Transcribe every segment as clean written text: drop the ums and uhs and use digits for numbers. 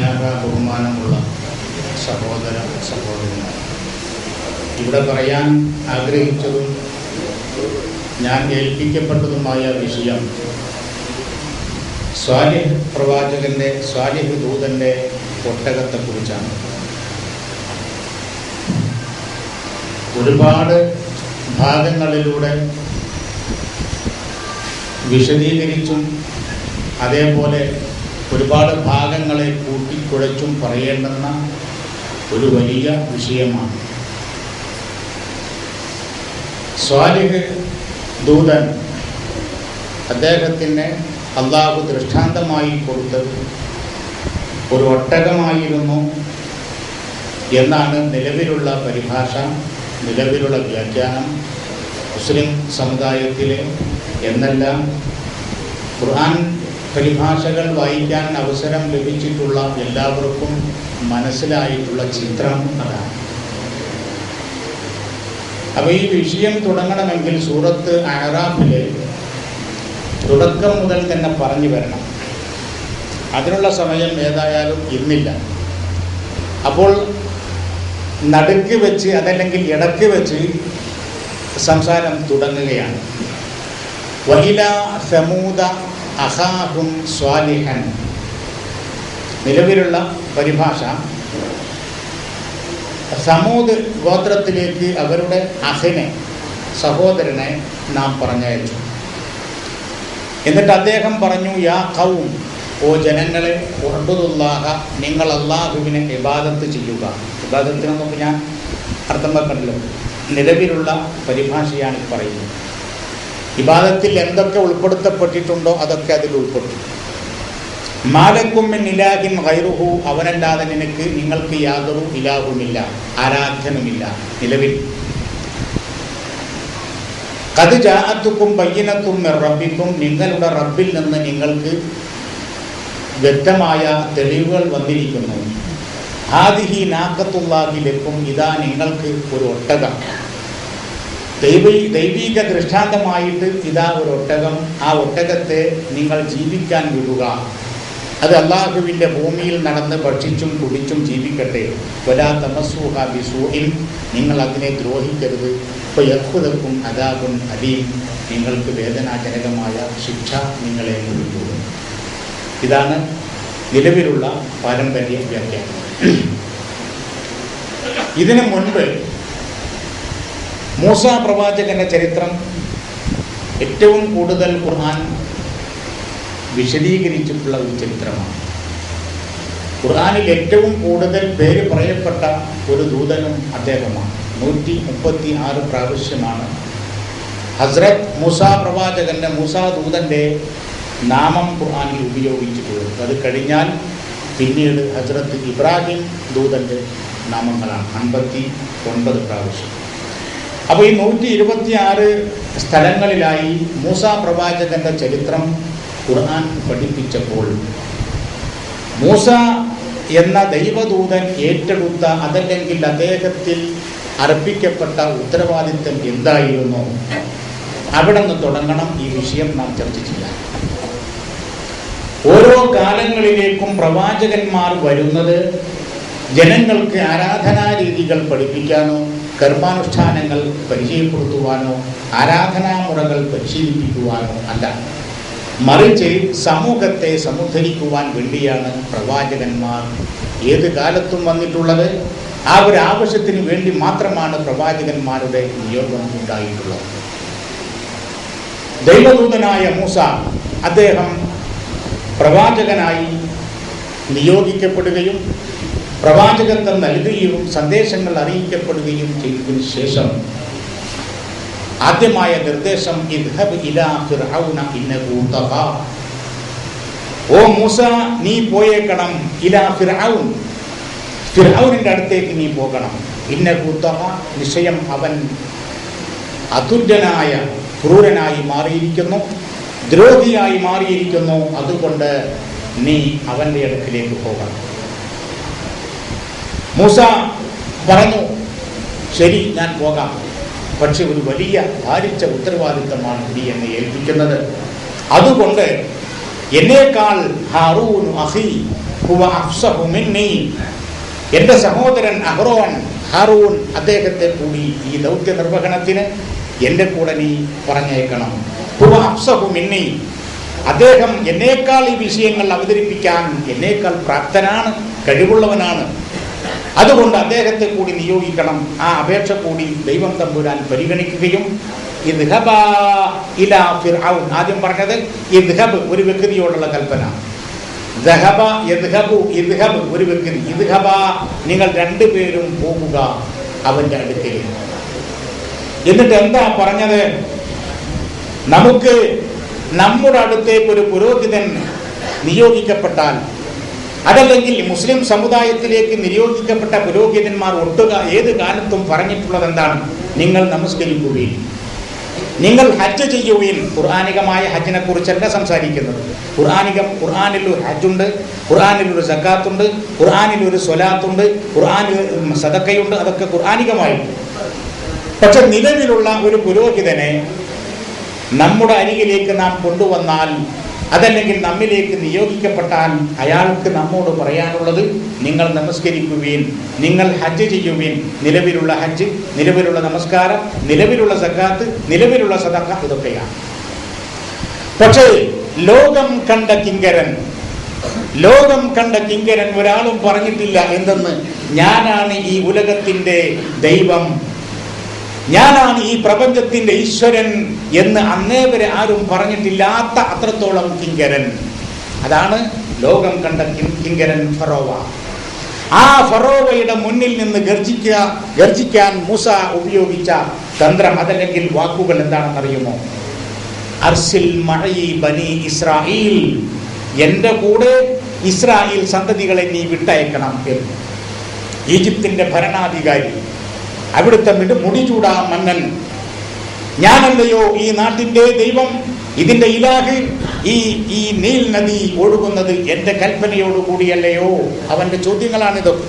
സ്നേഹ ബഹുമാനമുള്ള സഹോദര സഹോദരന്മാർ, ഇവിടെ പറയാൻ ആഗ്രഹിച്ചതും ഞാൻ ഏൽപ്പിക്കപ്പെട്ടതുമായ വിഷയം സ്വാലിഹ് പ്രവാചകൻ്റെ, സ്വാലിഹ് ദൂതൻ്റെ ഒട്ടകത്തെക്കുറിച്ചാണ്. ഒരുപാട് ഭാഗങ്ങളിലൂടെ വിശദീകരിച്ചും അതേപോലെ ഒരുപാട് ഭാഗങ്ങളെ കൂട്ടിക്കുഴച്ചും പറയേണ്ടുന്ന ഒരു വലിയ വിഷയമാണ്. സ്വാലിഹ് ദൂതൻ അദ്ദേഹത്തിന് അള്ളാഹു ദൃഷ്ടാന്തമായി കൊടുത്തത് ഒരു ഒട്ടകമായിരുന്നു എന്നാണ് നിലവിലുള്ള പരിഭാഷ, നിലവിലുള്ള വ്യാഖ്യാനം. മുസ്ലിം സമുദായത്തിലെ എന്നെല്ലാം ഖുർആൻ പരിഭാഷകൾ വായിക്കാൻ അവസരം ലഭിച്ചിട്ടുള്ള എല്ലാവർക്കും മനസ്സിലായിട്ടുള്ള ചിത്രം അതാണ്. അപ്പോൾ ഈ വിഷയം തുടങ്ങണമെങ്കിൽ സൂറത്ത് അഅറാഫിലെ തുടക്കം മുതൽ തന്നെ പറഞ്ഞു വരണം. അതിനുള്ള സമയം ഏതായാലും ഇന്നില്ല. അപ്പോൾ നടുക്ക് വെച്ച് അതല്ലെങ്കിൽ ഇടക്ക് വെച്ച് സംസാരം തുടങ്ങുകയാണ്. വഇല സമൂദ അഖാഹും സ്വാലിഹൻ. നിലവിലുള്ള പരിഭാഷ സമൂദ് ഗോത്രത്തിലേക്ക് അവരുടെ അഖിനെ, സഹോദരനെ നാം പറഞ്ഞയച്ചു. എന്നിട്ട് അദ്ദേഹം പറഞ്ഞു, യാ ഖൗം, ഓ ജനങ്ങളെ, ഉഅ്ബുദുല്ലാഹ, നിങ്ങൾ അല്ലാഹുവിനെ ഇബാദത്ത് ചെയ്യുക. ഇബാദത്തിനൊന്നും ഞാൻ അർത്ഥം വെക്കണ്ടല്ലോ, നിലവിലുള്ള പരിഭാഷയാണ് പറയുന്നത്. ഇബാദത്തിൽ എന്തൊക്കെ ഉൾപ്പെടുത്തപ്പെട്ടിട്ടുണ്ടോ അതൊക്കെ അതിൽ ഉൾപ്പെട്ടു. മാലക്കും മിൻ ഇലാഹിൻ ഗൈറുഹു, അവനല്ലാതെ നിങ്ങൾക്ക് യാതൊരു ഇലാഹുമില്ല, ആരാധ്യനുമില്ല നിലവിൽ. ഖദ് ജാഅത്തുക്കും ബയ്യിനത്തും മിർ റബ്ബിക്കും, നിങ്ങളുടെ റബ്ബിൽ നിന്ന് നിങ്ങൾക്ക് വ്യക്തമായ തെളിവുകൾ വന്നിരിക്കുന്നു. ഹാദിഹി നാഖത്തുല്ലാഹി ലക്കും, ഇതാ നിങ്ങൾക്ക് ഒരു ഒട്ടകം, ദൈവിക ദൃഷ്ടാന്തമായിട്ട് ഇതാ ഒരു ഒട്ടകം. ആ ഒട്ടകത്തെ നിങ്ങൾ ജീവിക്കാൻ വിടുക. അത് അള്ളാഹുവിൻ്റെ ഭൂമിയിൽ നടന്ന് ഭക്ഷിച്ചും കുടിച്ചും ജീവിക്കട്ടെ. വലാ തമസ്സൂഹ ബിസൂഇൻ, നിങ്ങൾ അതിനെ ദ്രോഹിക്കരുത്. ഫയഖുദക്കും അദാബുൻ അലീം, നിങ്ങൾക്ക് വേദനാജനകമായ ശിക്ഷ നിങ്ങളെ ലഭിക്കും. ഇതാണ് നിലവിലുള്ള പാരമ്പര്യ വ്യാഖ്യാനം. ഇതിനു മുൻപ് മൂസ പ്രവാചകന്റെ ചരിത്രം ഏറ്റവും കൂടുതൽ ഖുർആൻ വിശദീകരിച്ചിട്ടുള്ള ഒരു ചരിത്രമാണ്. ഖുർആനിൽ ഏറ്റവും കൂടുതൽ പേര് പറയപ്പെട്ട ഒരു ദൂതനും അദ്ദേഹമാണ്. 136 പ്രാവശ്യമാണ് ഹസ്രത്ത് മൂസ പ്രവാചകന്റെ, മൂസ ദൂതൻ്റെ നാമം ഖുർആനിൽ ഉപയോഗിച്ചിട്ടുള്ളത്. അത് കഴിഞ്ഞാൽ പിന്നീട് ഹസ്രത്ത് ഇബ്രാഹിം ദൂതൻ്റെ നാമങ്ങളാണ് 59 പ്രാവശ്യം. അപ്പോൾ ഈ 126 സ്ഥലങ്ങളിലായി മൂസ പ്രവാചകന്റെ ചരിത്രം ഖുർആൻ പഠിപ്പിച്ചപ്പോൾ മൂസ എന്ന ദൈവദൂതൻ ഏറ്റെടുത്ത, അതല്ലെങ്കിൽ അദ്ദേഹത്തിൽ അർപ്പിക്കപ്പെട്ട ഉത്തരവാദിത്വം എന്തായിരുന്നു, അവിടെ നിന്ന് തുടങ്ങണം ഈ വിഷയം നാം ചർച്ച ചെയ്യാം. ഓരോ കാലങ്ങളിലേക്കും പ്രവാചകന്മാർ വരുന്നത് ജനങ്ങൾക്ക് ആരാധനാ രീതികൾ പഠിപ്പിക്കാനോ കർമാനുഷ്ഠാനങ്ങൾ പരിചയപ്പെടുത്തുവാനോ ആരാധനാമുറകൾ പരിശീലിപ്പിക്കുവാനോ അല്ല, മറിച്ച് സമൂഹത്തെ സമുദ്ധരിക്കുവാൻ വേണ്ടിയാണ് പ്രവാചകന്മാർ ഏത് കാലത്തും വന്നിട്ടുള്ളത്. ആ ഒരു ആവശ്യത്തിന് വേണ്ടി മാത്രമാണ് പ്രവാചകന്മാരുടെ നിയോഗം ഉണ്ടായിട്ടുള്ളത്. ദൈവദൂതനായ മൂസ, അദ്ദേഹം പ്രവാചകനായി നിയോഗിക്കപ്പെടുകയും പ്രവാചകത്വം നൽകുകയും സന്ദേശങ്ങൾ അറിയിക്കപ്പെടുകയും ചെയ്തതിനു ശേഷം ആദ്യമായ നിർദ്ദേശം ഇദ്ഹബ് ഇലാ ഫിർഔന ഇന്നഹു തഗാ, ഓ മൂസ, നീ പോയേക്കണം. ഇലാ ഫിർഔൻ, ഫിർഔനിൻ്റെ അടുത്തേക്ക് നീ പോകണം. ഇന്നഹു തഗാ, നിശ്ചയം അവൻ അതുല്യനായ ക്രൂരനായി മാറിയിരിക്കുന്നു, ദ്രോഹിയായി മാറിയിരിക്കുന്നു. അതുകൊണ്ട് നീ അവൻ്റെ അടുക്കിലേക്ക് പോകണം. മൂസ പറഞ്ഞു, ശരി, ഞാൻ പോകാം. പക്ഷെ ഒരു വലിയ ഭാരിച്ച ഉത്തരവാദിത്തമാണ് നീ എന്നെ ഏൽപ്പിക്കുന്നത്. അതുകൊണ്ട് എന്നേക്കാൾ ഹാറൂൻ അഖി, ഹുവ അഫ്സഹു മിന്നി, എൻ്റെ സഹോദരൻ ഹാറൂൻ അദ്ദേഹത്തെ കൂടി ഈ ദൗത്യ നിർവഹണത്തിന് എൻ്റെ കൂടെ നീ പറഞ്ഞേക്കണം. ഹുവ അഫ്സഹു മിന്നി, അദ്ദേഹം എന്നേക്കാൾ ഈ വിഷയങ്ങൾ അവതരിപ്പിക്കാൻ എന്നേക്കാൾ പ്രാപ്തനാണ്, കഴിവുള്ളവനാണ്. അതുകൊണ്ട് അദ്ദേഹത്തെ കൂടി നിയോഗിക്കണം. ആ അപേക്ഷ കൂടി ദൈവം തമ്പുരാൻ പരിഗണിക്കുകയും ഇദ്ഹബാ ഇലാ ഫിർഔൻ, ആദ്യം പറഞ്ഞത് ഇദ്ഹബ് ഒരു വ്യക്തിയോടുള്ള കൽപ്പന, ദഹബ യദ്ഹബു ഇദ്ഹബ് ഒരു വ്യക്തി, ഇദ്ഹബാ നിങ്ങൾ രണ്ടുപേരും പോകുക അവന്റെ അടുത്തേക്ക്. എന്നിട്ട് എന്താ പറഞ്ഞത്? നമുക്ക് നമ്മുടെ അടുത്തേക്ക് ഒരു പുരോഹിതൻ നിയോഗിക്കപ്പെട്ടാൽ, അതല്ലെങ്കിൽ മുസ്ലിം സമുദായത്തിലേക്ക് നിയോഗിക്കപ്പെട്ട പുരോഹിതന്മാർ ഒട്ടുക ഏത് കാലത്തും പറഞ്ഞിട്ടുള്ളത് എന്താണ്? നിങ്ങൾ നമസ്കരിക്കുകയും നിങ്ങൾ ഹജ്ജ് ചെയ്യുകയും. ഖുർആനികമായ ഹജ്ജിനെ കുറിച്ചല്ല സംസാരിക്കുന്നത്. ഖുർആനിൽ ഒരു ഹജ്ജുണ്ട്, ഖുർആനിൽ ഒരു സക്കാത്തുണ്ട്, ഖുർആനിൽ ഒരു സ്വലാത്തുണ്ട്, ഖുർആനിൽ സദക്കയുണ്ട്. അതൊക്കെ ഖുർആനികമായിട്ട്. പക്ഷെ നിലവിലുള്ള ഒരു പുരോഹിതനെ നമ്മുടെ അരികിലേക്ക് നാം കൊണ്ടുവന്നാൽ, അതല്ലെങ്കിൽ നമ്മിലേക്ക് നിയോഗിക്കപ്പെട്ടാൽ, അയാൾക്ക് നമ്മോട് പറയാനുള്ളത് നിങ്ങൾ നമസ്കരിക്കുകയും നിങ്ങൾ ഹജ്ജ് ചെയ്യുകയും. നിലവിലുള്ള ഹജ്ജ്, നിലവിലുള്ള നമസ്കാരം, നിലവിലുള്ള സക്കാത്ത്, നിലവിലുള്ള സദഖ, ഇതൊക്കെയാണ്. പക്ഷേ ലോകം കണ്ട കിങ്കരൻ ഒരാളും പറഞ്ഞിട്ടില്ല എന്തെന്ന്? ഞാനാണ് ഈ ഉലകത്തിൻ്റെ ദൈവം, ഞാനാണ് ഈ പ്രപഞ്ചത്തിന്റെ ഈശ്വരൻ എന്ന് അന്നേ വരെ ആരും പറഞ്ഞിട്ടില്ലാത്ത അത്രത്തോളം കിങ്കരൻ. അതാണ് ലോകം കണ്ട കിങ്കരൻ ഫറോവ. ആ ഫറോവയുടെ മുന്നിൽ നിന്ന് ഗർജിക്കാൻ മൂസ ഉപയോഗിച്ച തന്ത്രം, അതല്ലെങ്കിൽ വാക്കുകൾ എന്താണെന്നറിയുമോ? അർസിൽ മഅയി ബനി ഇസ്രായേൽ, എൻ്റെ കൂടെ ഇസ്രായേൽ സന്തതികളെ നീ വിട്ടയക്കണം എന്ന്. ഈജിപ്തിന്റെ ഭരണാധികാരി, അവിടുത്തെ മുടിചൂടാ മന്നൻ, ഞാനല്ലയോ ഈ നാട്ടിൻ്റെ ദൈവം, ഇതിന്റെ ഇലാഹ്? ഈ നീൽ നദി ഒഴുകുന്നത് എൻ്റെ കൽപ്പനയോടുകൂടിയല്ലയോ? അവന്റെ ചോദ്യങ്ങളാണിതൊക്കെ.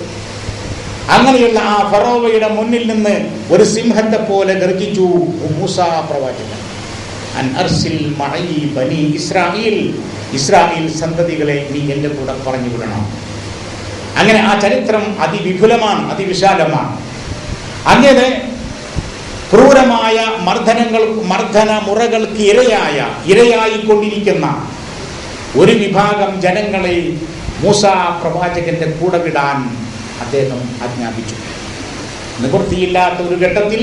അങ്ങനെയുള്ള ആ ഫറോവയുടെ മുന്നിൽ നിന്ന് ഒരു സിംഹത്തെ പോലെ ഗർജിച്ചു മൂസാ പ്രവാചകൻ. അൻ അർസിൽ മഅയി ബനി ഇസ്രായേൽ, ഇസ്രായേൽ സന്തതികളെ നീ എൻ്റെ കൂടെ പറഞ്ഞു വിടണം. അങ്ങനെ ആ ചരിത്രം അതിവിപുലമാണ്, അതിവിശാലമാണ്. അങ്ങനെ ക്രൂരമായ മർദ്ദന മുറകൾക്ക് ഇരയായിക്കൊണ്ടിരിക്കുന്ന ഒരു വിഭാഗം ജനങ്ങളെ മൂസാ പ്രവാചകന്റെ കൂടെ വിടാൻ അദ്ദേഹം ആജ്ഞാപിച്ചു. നിവൃത്തിയില്ലാത്ത ഒരു ഘട്ടത്തിൽ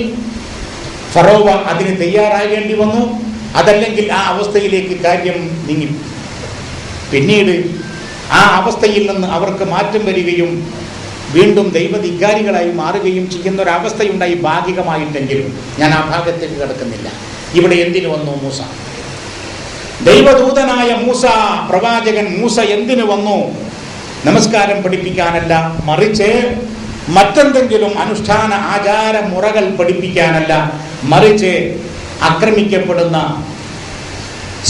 ഫറോവ അതിന് തയ്യാറാകേണ്ടി വന്നു. അതല്ലെങ്കിൽ ആ അവസ്ഥയിലേക്ക് കാര്യം നീങ്ങി. പിന്നീട് ആ അവസ്ഥയിൽ നിന്ന് അവർക്ക് മാറ്റം വരികയും വീണ്ടും ദൈവധികാരികളായി മാറുകയും ചെയ്യുന്ന ഒരവസ്ഥയുണ്ടായി, ഭാഗികമായിട്ടെങ്കിലും. ഞാൻ ആ ഭാഗത്തേക്ക് കിടക്കുന്നില്ല. ഇവിടെ എന്തിനു വന്നു മൂസ? ദൈവദൂതനായ മൂസ, പ്രവാചകൻ മൂസ എന്തിനു വന്നു? നമസ്കാരം പഠിപ്പിക്കാനല്ല, മറിച്ച് മറ്റെന്തെങ്കിലും അനുഷ്ഠാന ആചാര മുറകൾ പഠിപ്പിക്കാനല്ല, മറിച്ച് ആക്രമിക്കപ്പെടുന്ന,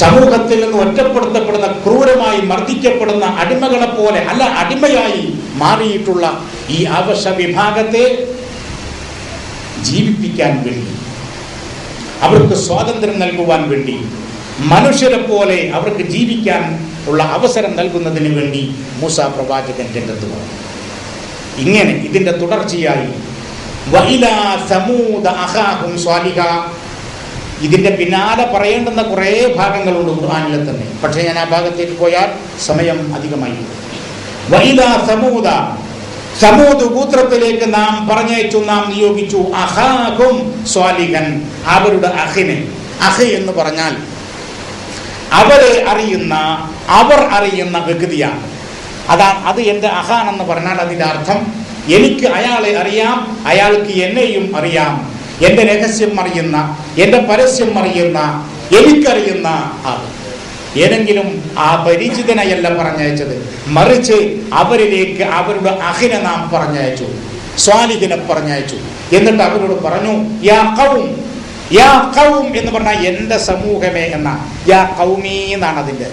സമൂഹത്തിൽ നിന്ന് ഒറ്റപ്പെടുത്തപ്പെടുന്ന, ക്രൂരമായി മർദ്ദിക്കപ്പെടുന്ന അടിമകളെ പോലെ അല്ല, അടിമയായി മാറിയിട്ടുള്ള ഈ അവശ വിഭാഗത്തെ ജീവിപ്പിക്കാൻ വേണ്ടി, അവർക്ക് സ്വാതന്ത്ര്യം നൽകുവാൻ വേണ്ടി, മനുഷ്യരെ പോലെ അവർക്ക് ജീവിക്കാൻ ഉള്ള അവസരം നൽകുന്നതിന് വേണ്ടി മൂസ പ്രവാചകൻ രംഗത്ത് വന്നു. ഇങ്ങനെ ഇതിന്റെ തുടർച്ചയായി വഇലാ സമൂദ അഖാഹും സ്വാലിഹ, ഇതിന്റെ പിന്നാലെ പറയേണ്ടുന്ന കുറേ ഭാഗങ്ങളുണ്ട് ഖുർആനിൽ തന്നെ. പക്ഷേ ഞാൻ ആ ഭാഗത്തേക്ക് പോയാൽ സമയം അധികമായി. വഇലാ സമൂദ, സമൂദ് ഗോത്രത്തിലേക്ക് നാം പറഞ്ഞയച്ചു, നാം നിയോഗിച്ചു അഖാഹും സ്വാലിഹൻ, അവരുടെ അഖിനെ. അഖ് എന്ന് പറഞ്ഞാൽ അവർ അറിയുന്ന വ്യക്തിയാണ്. അത് എൻ്റെ അഹാൻ എന്ന് പറഞ്ഞാൽ അതിൻ്റെ അർത്ഥം എനിക്ക് അയാളെ അറിയാം, അയാൾക്ക് എന്നെയും അറിയാം. എൻ്റെ രഹസ്യം അറിയുന്ന, എൻ്റെ പരസ്യം അറിയുന്ന, എനിക്കറിയുന്ന ആൾ. ഏതെങ്കിലും ആ പരിചിതനെയല്ല പറഞ്ഞയച്ചത്, മറിച്ച് അവരിലേക്ക് അവരുടെ അഹിനെ നാം പറഞ്ഞയച്ചു, സ്വാലിഹിനെ പറഞ്ഞയച്ചു. എന്നിട്ട് അവരോട് പറഞ്ഞു യാ ഖൗം, യാ ഖൗം എന്ന് പറഞ്ഞാൽ എൻ്റെ സമൂഹമേ എന്ന, യാ ഖൗമീ എന്നാണ് അതിൻ്റെ.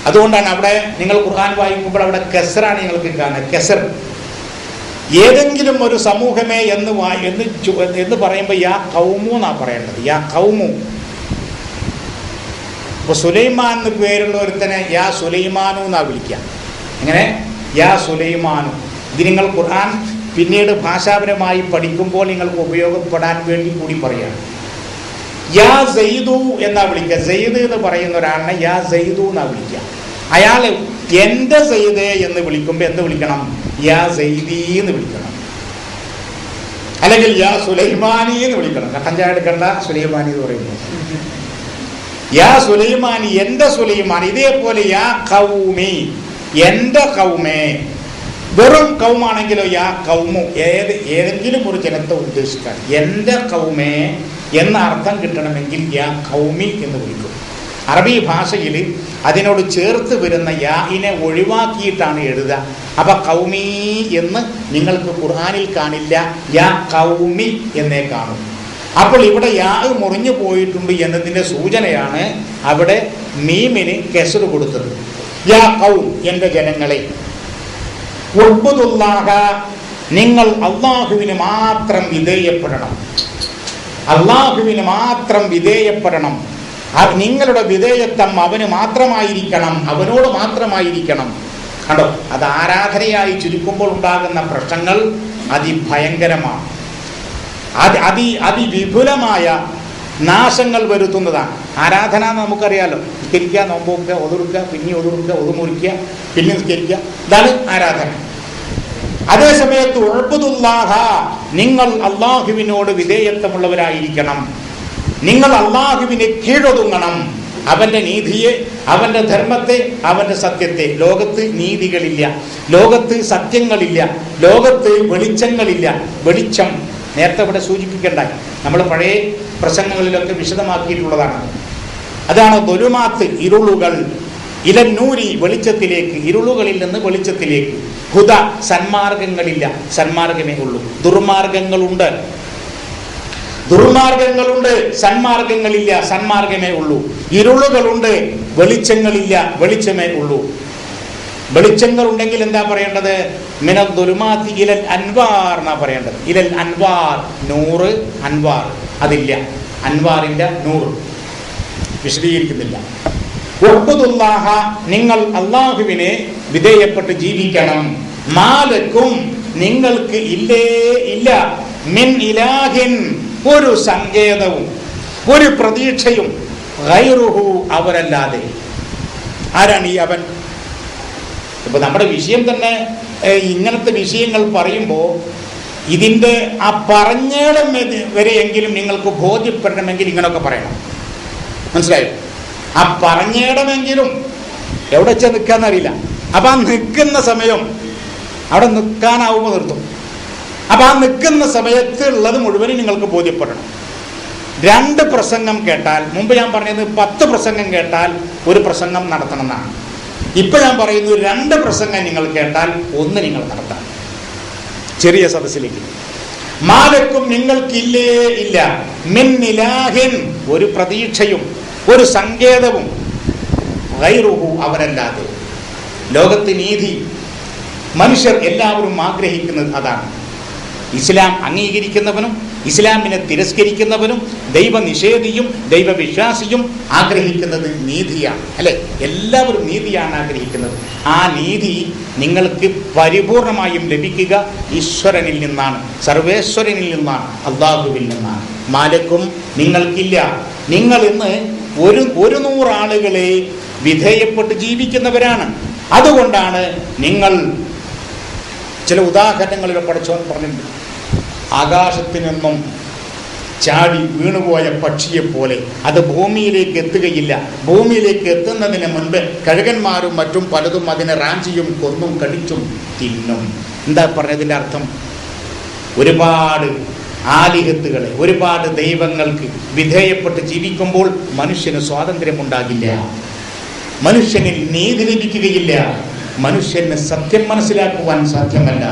അതുകൊണ്ടാണ് അവിടെ നിങ്ങൾ ഖുർആൻ വായിക്കുമ്പോൾ അവിടെ കെസറാണ് നിങ്ങൾക്ക് കാണുന്നത്. കെസർ, ഏതെങ്കിലും ഒരു സമൂഹമേ എന്ന് പറയുമ്പോൾ യാ ഖൗമു എന്നാണ് പറയേണ്ടത്, യാ ഖൗമു. ഇപ്പൊ സുലൈമാൻ എന്ന് പേരുള്ള ഒരുത്തനെ യാ സുലൈമാനു എന്നാ വിളിക്കാം. എങ്ങനെ? യാ സുലൈമാനു. ഇത് നിങ്ങൾ ഖുർആൻ പിന്നീട് ഭാഷാപരമായി പഠിക്കുമ്പോൾ നിങ്ങൾക്ക് ഉപയോഗപ്പെടാൻ വേണ്ടി കൂടി പറയാണ്. യാ സൈദു എന്നാ വിളിക്കുക. സൈദ് എന്ന് പറയുന്ന ഒരാളിനെ യാ സൈദു എന്നാ വിളിക്കുക. അയാൾ എൻ്റെ സൈദേ എന്ന് വിളിക്കുമ്പോൾ എന്ത് വിളിക്കണം? യാ സൈദി എന്ന് വിളിക്കണം, അല്ലെങ്കിൽ യാ സുലൈമാനി എന്ന് വിളിക്കണം. കട്ടൻ ചായ എടുക്കണ്ട, സുലൈമാനി എന്ന് പറയുന്നു. യാ സുലൈമാനി, എൻ്റെ സുലൈമാൻ. ഇതേപോലെ യാ ഖൗമി, എൻ്റെ ഖൗമേ. വെറും കൗമാണെങ്കിലോ യാ കൗമു, ഏതെങ്കിലും ഒരു ജനത്തെ ഉദ്ദേശിക്കാൻ. എൻ്റെ ഖൗമേ എന്ന അർത്ഥം കിട്ടണമെങ്കിൽ യാ ഖൗമി എന്ന് വിളിക്കും. അറബി ഭാഷയിൽ അതിനോട് ചേർത്ത് വരുന്ന യാഇനെ ഒഴിവാക്കിയിട്ടാണ് എഴുതുക. അപ്പൊ ഖൗമി എന്ന് നിങ്ങൾക്ക് ഖുർആനിൽ കാണില്ല, യാ ഖൗമി എന്നേ കാണും. അപ്പോൾ ഇവിടെ യാ മുറിഞ്ഞു പോയിട്ടുണ്ട് എന്നതിൻ്റെ സൂചനയാണ് അവിടെ മീമിന് കെസ്ർ കൊടുത്തത്. യാ ഖൗം, എൻ്റെ ജനങ്ങളെ, ഉഅ്ബുദുല്ലാഹ, നിങ്ങൾ അള്ളാഹുവിന് മാത്രം വിധേയപ്പെടണം. അള്ളാഹുവിന് മാത്രം വിധേയപ്പെടണം. നിങ്ങളുടെ വിധേയത്വം അവന് മാത്രമായിരിക്കണം, അവനോട് മാത്രമായിരിക്കണം. കണ്ടോ, അത് ആരാധനയായി ചുരുക്കുമ്പോൾ ഉണ്ടാകുന്ന പ്രശ്നങ്ങൾ അതിഭയങ്കരമാണ്. അതിവിപുലമായ നാശങ്ങൾ വരുത്തുന്നതാണ്. ആരാധന നമുക്കറിയാലോ. നിസ്കരിക്കുക, നോമ്പ് വെക്കുക, ഒതുറുക്കുക, പിന്നെ ഒതുറുക്കുക, ഒതുമുറിക്കുക, പിന്നെ നിസ്കരിക്കുക, ഇതാണ് ആരാധന. അതേസമയത്ത് ഉഅ്ബുദുല്ലാഹ, നിങ്ങൾ അള്ളാഹുവിനോട് വിധേയത്വമുള്ളവരായിരിക്കണം. നിങ്ങൾ അള്ളാഹുവിനെ കീഴൊതുങ്ങണം. അവൻ്റെ നീതിയെ, അവൻ്റെ ധർമ്മത്തെ, അവൻ്റെ സത്യത്തെ. ലോകത്ത് നീതികളില്ല, ലോകത്ത് സത്യങ്ങളില്ല, ലോകത്ത് വെളിച്ചങ്ങളില്ല. വെളിച്ചം നേരത്തെ ഇവിടെ സൂചിപ്പിക്കണ്ടായി, നമ്മൾ പഴയ പ്രസംഗങ്ങളിലൊക്കെ വിശദമാക്കിയിട്ടുള്ളതാണ്. അതാണ് ദുലുമാത്ത്, ഇരുളുകൾ, ഇലന്നൂരി, വെളിച്ചത്തിലേക്ക്, ഇരുളുകളിൽ നിന്ന് വെളിച്ചത്തിലേക്ക്. ഹുദ, സന്മാർഗങ്ങളില്ല, സന്മാർഗമേ ഉള്ളൂ. ദുർമാർഗങ്ങളുണ്ട്, ദുർമാർഗങ്ങളുണ്ട്, സന്മാർഗങ്ങളില്ല, സന്മാർഗമേ ഉള്ളൂ. ഇരുളുകളുണ്ട്, വെളിച്ചങ്ങളില്ല, വെളിച്ചമേ ഉള്ളൂ. വെളിച്ചങ്ങൾ ഉണ്ടെങ്കിൽ എന്താ പറയേണ്ടത്? മിനൽ ദുലുമാത്തി ഇലൽ അൻവാർ എന്നാ പറയേണ്ടത്. ഇലൽ അൻവാർ, നൂറ്, അൻവാർ അതില്ല. അൻവാറിന്റെ നൂറ് വിശദീകരിക്കുന്നില്ല. ഉഅ്ബുദുല്ലാഹ, നിങ്ങൾ അള്ളാഹുവിനെ വിധേയപ്പെട്ട് ജീവിക്കണം. മാലക്കും, നിങ്ങൾക്ക് ഇല്ലേ ഇല്ല, മിൻ ഇലാഹിൻ, ഒരു സങ്കേതവും ഒരു പ്രതീക്ഷയും, ഗൈറുഹു, അവരല്ലാതെ. ആരാണ് ഈ അവൻ? ഇപ്പൊ നമ്മുടെ വിഷയം തന്നെ ഇങ്ങനത്തെ വിഷയങ്ങൾ പറയുമ്പോൾ ഇതിൻ്റെ ആ പറഞ്ഞേടം വരെയെങ്കിലും നിങ്ങൾക്ക് ബോധ്യപ്പെടണമെങ്കിൽ ഇങ്ങനെയൊക്കെ പറയണം. മനസ്സിലായോ? ആ പറഞ്ഞേടമെങ്കിലും എവിടെ വെച്ചാൽ നിൽക്കാന്നറിയില്ല. അപ്പൊ ആ നിൽക്കുന്ന സമയം അവിടെ നിൽക്കാനാവുമ്പോൾ നിർത്തും. അപ്പൊ ആ നിൽക്കുന്ന സമയത്ത് ഉള്ളത് മുഴുവനും നിങ്ങൾക്ക് ബോധ്യപ്പെടണം. 2 പ്രസംഗം കേട്ടാൽ, മുമ്പ് ഞാൻ പറഞ്ഞത് 10 പ്രസംഗം കേട്ടാൽ ഒരു പ്രസംഗം നടത്തണം എന്നാണ്. ഇപ്പൊ ഞാൻ പറയുന്നു 2 പ്രസംഗം നിങ്ങൾ കേട്ടാൽ 1 നിങ്ങൾ നടത്താം, ചെറിയ സദസ്സിലേക്ക്. മാലക്കും, നിങ്ങൾക്കില്ലേ ഇല്ല, മിൻ ഇലാഹിൻ, ഒരു പ്രതീക്ഷയും ഒരു സങ്കേതവും, ഗൈറുഹു, അവരല്ലാതെ. ലോകത്ത് നീതി മനുഷ്യർ എല്ലാവരും ആഗ്രഹിക്കുന്നത് അതാണ്. ഇസ്ലാം അംഗീകരിക്കുന്നവനും ഇസ്ലാമിനെ തിരസ്കരിക്കുന്നവനും ദൈവനിഷേധിയും ദൈവവിശ്വാസിയും ആഗ്രഹിക്കുന്നത് നീതിയാണ്, അല്ലെ? എല്ലാവരും നീതിയാണ് ആഗ്രഹിക്കുന്നത്. ആ നീതി നിങ്ങൾക്ക് പരിപൂർണമായും ലഭിക്കുക ഈശ്വരനിൽ നിന്നാണ്, സർവേശ്വരനിൽ നിന്നാണ്, അള്ളാഹുവിൽ നിന്നാണ്. മാലക്കും, നിങ്ങൾക്കില്ല. നിങ്ങൾ ഇന്ന് 100 ആളുകളെ വിധേയപ്പെട്ട് ജീവിക്കുന്നവരാണ്. അതുകൊണ്ടാണ് നിങ്ങൾ ചില ഉദാഹരണങ്ങളിൽ പഠിച്ചവൻ പറഞ്ഞിട്ടുണ്ട്. ആകാശത്തു നിന്നും ചാടി വീണുപോയ പക്ഷിയെപ്പോലെ അത് ഭൂമിയിലേക്ക് എത്തുകയില്ല. ഭൂമിയിലേക്ക് എത്തുന്നതിന് മുൻപ് കഴുകന്മാരും മറ്റും പലതും അതിനെ റാഞ്ചിയും കൊന്നും കടിച്ചും തിന്നും. എന്താ പറഞ്ഞതിൻ്റെ അർത്ഥം? ഒരുപാട് ആലിഹത്തുകളെ, ഒരുപാട് ദൈവങ്ങൾക്ക് വിധേയപ്പെട്ട് ജീവിക്കുമ്പോൾ മനുഷ്യന് സ്വാതന്ത്ര്യമുണ്ടാകില്ല, മനുഷ്യനിൽ നീതി ലഭിക്കുകയില്ല, മനുഷ്യന് സത്യം മനസ്സിലാക്കുവാൻ സാധ്യമല്ല.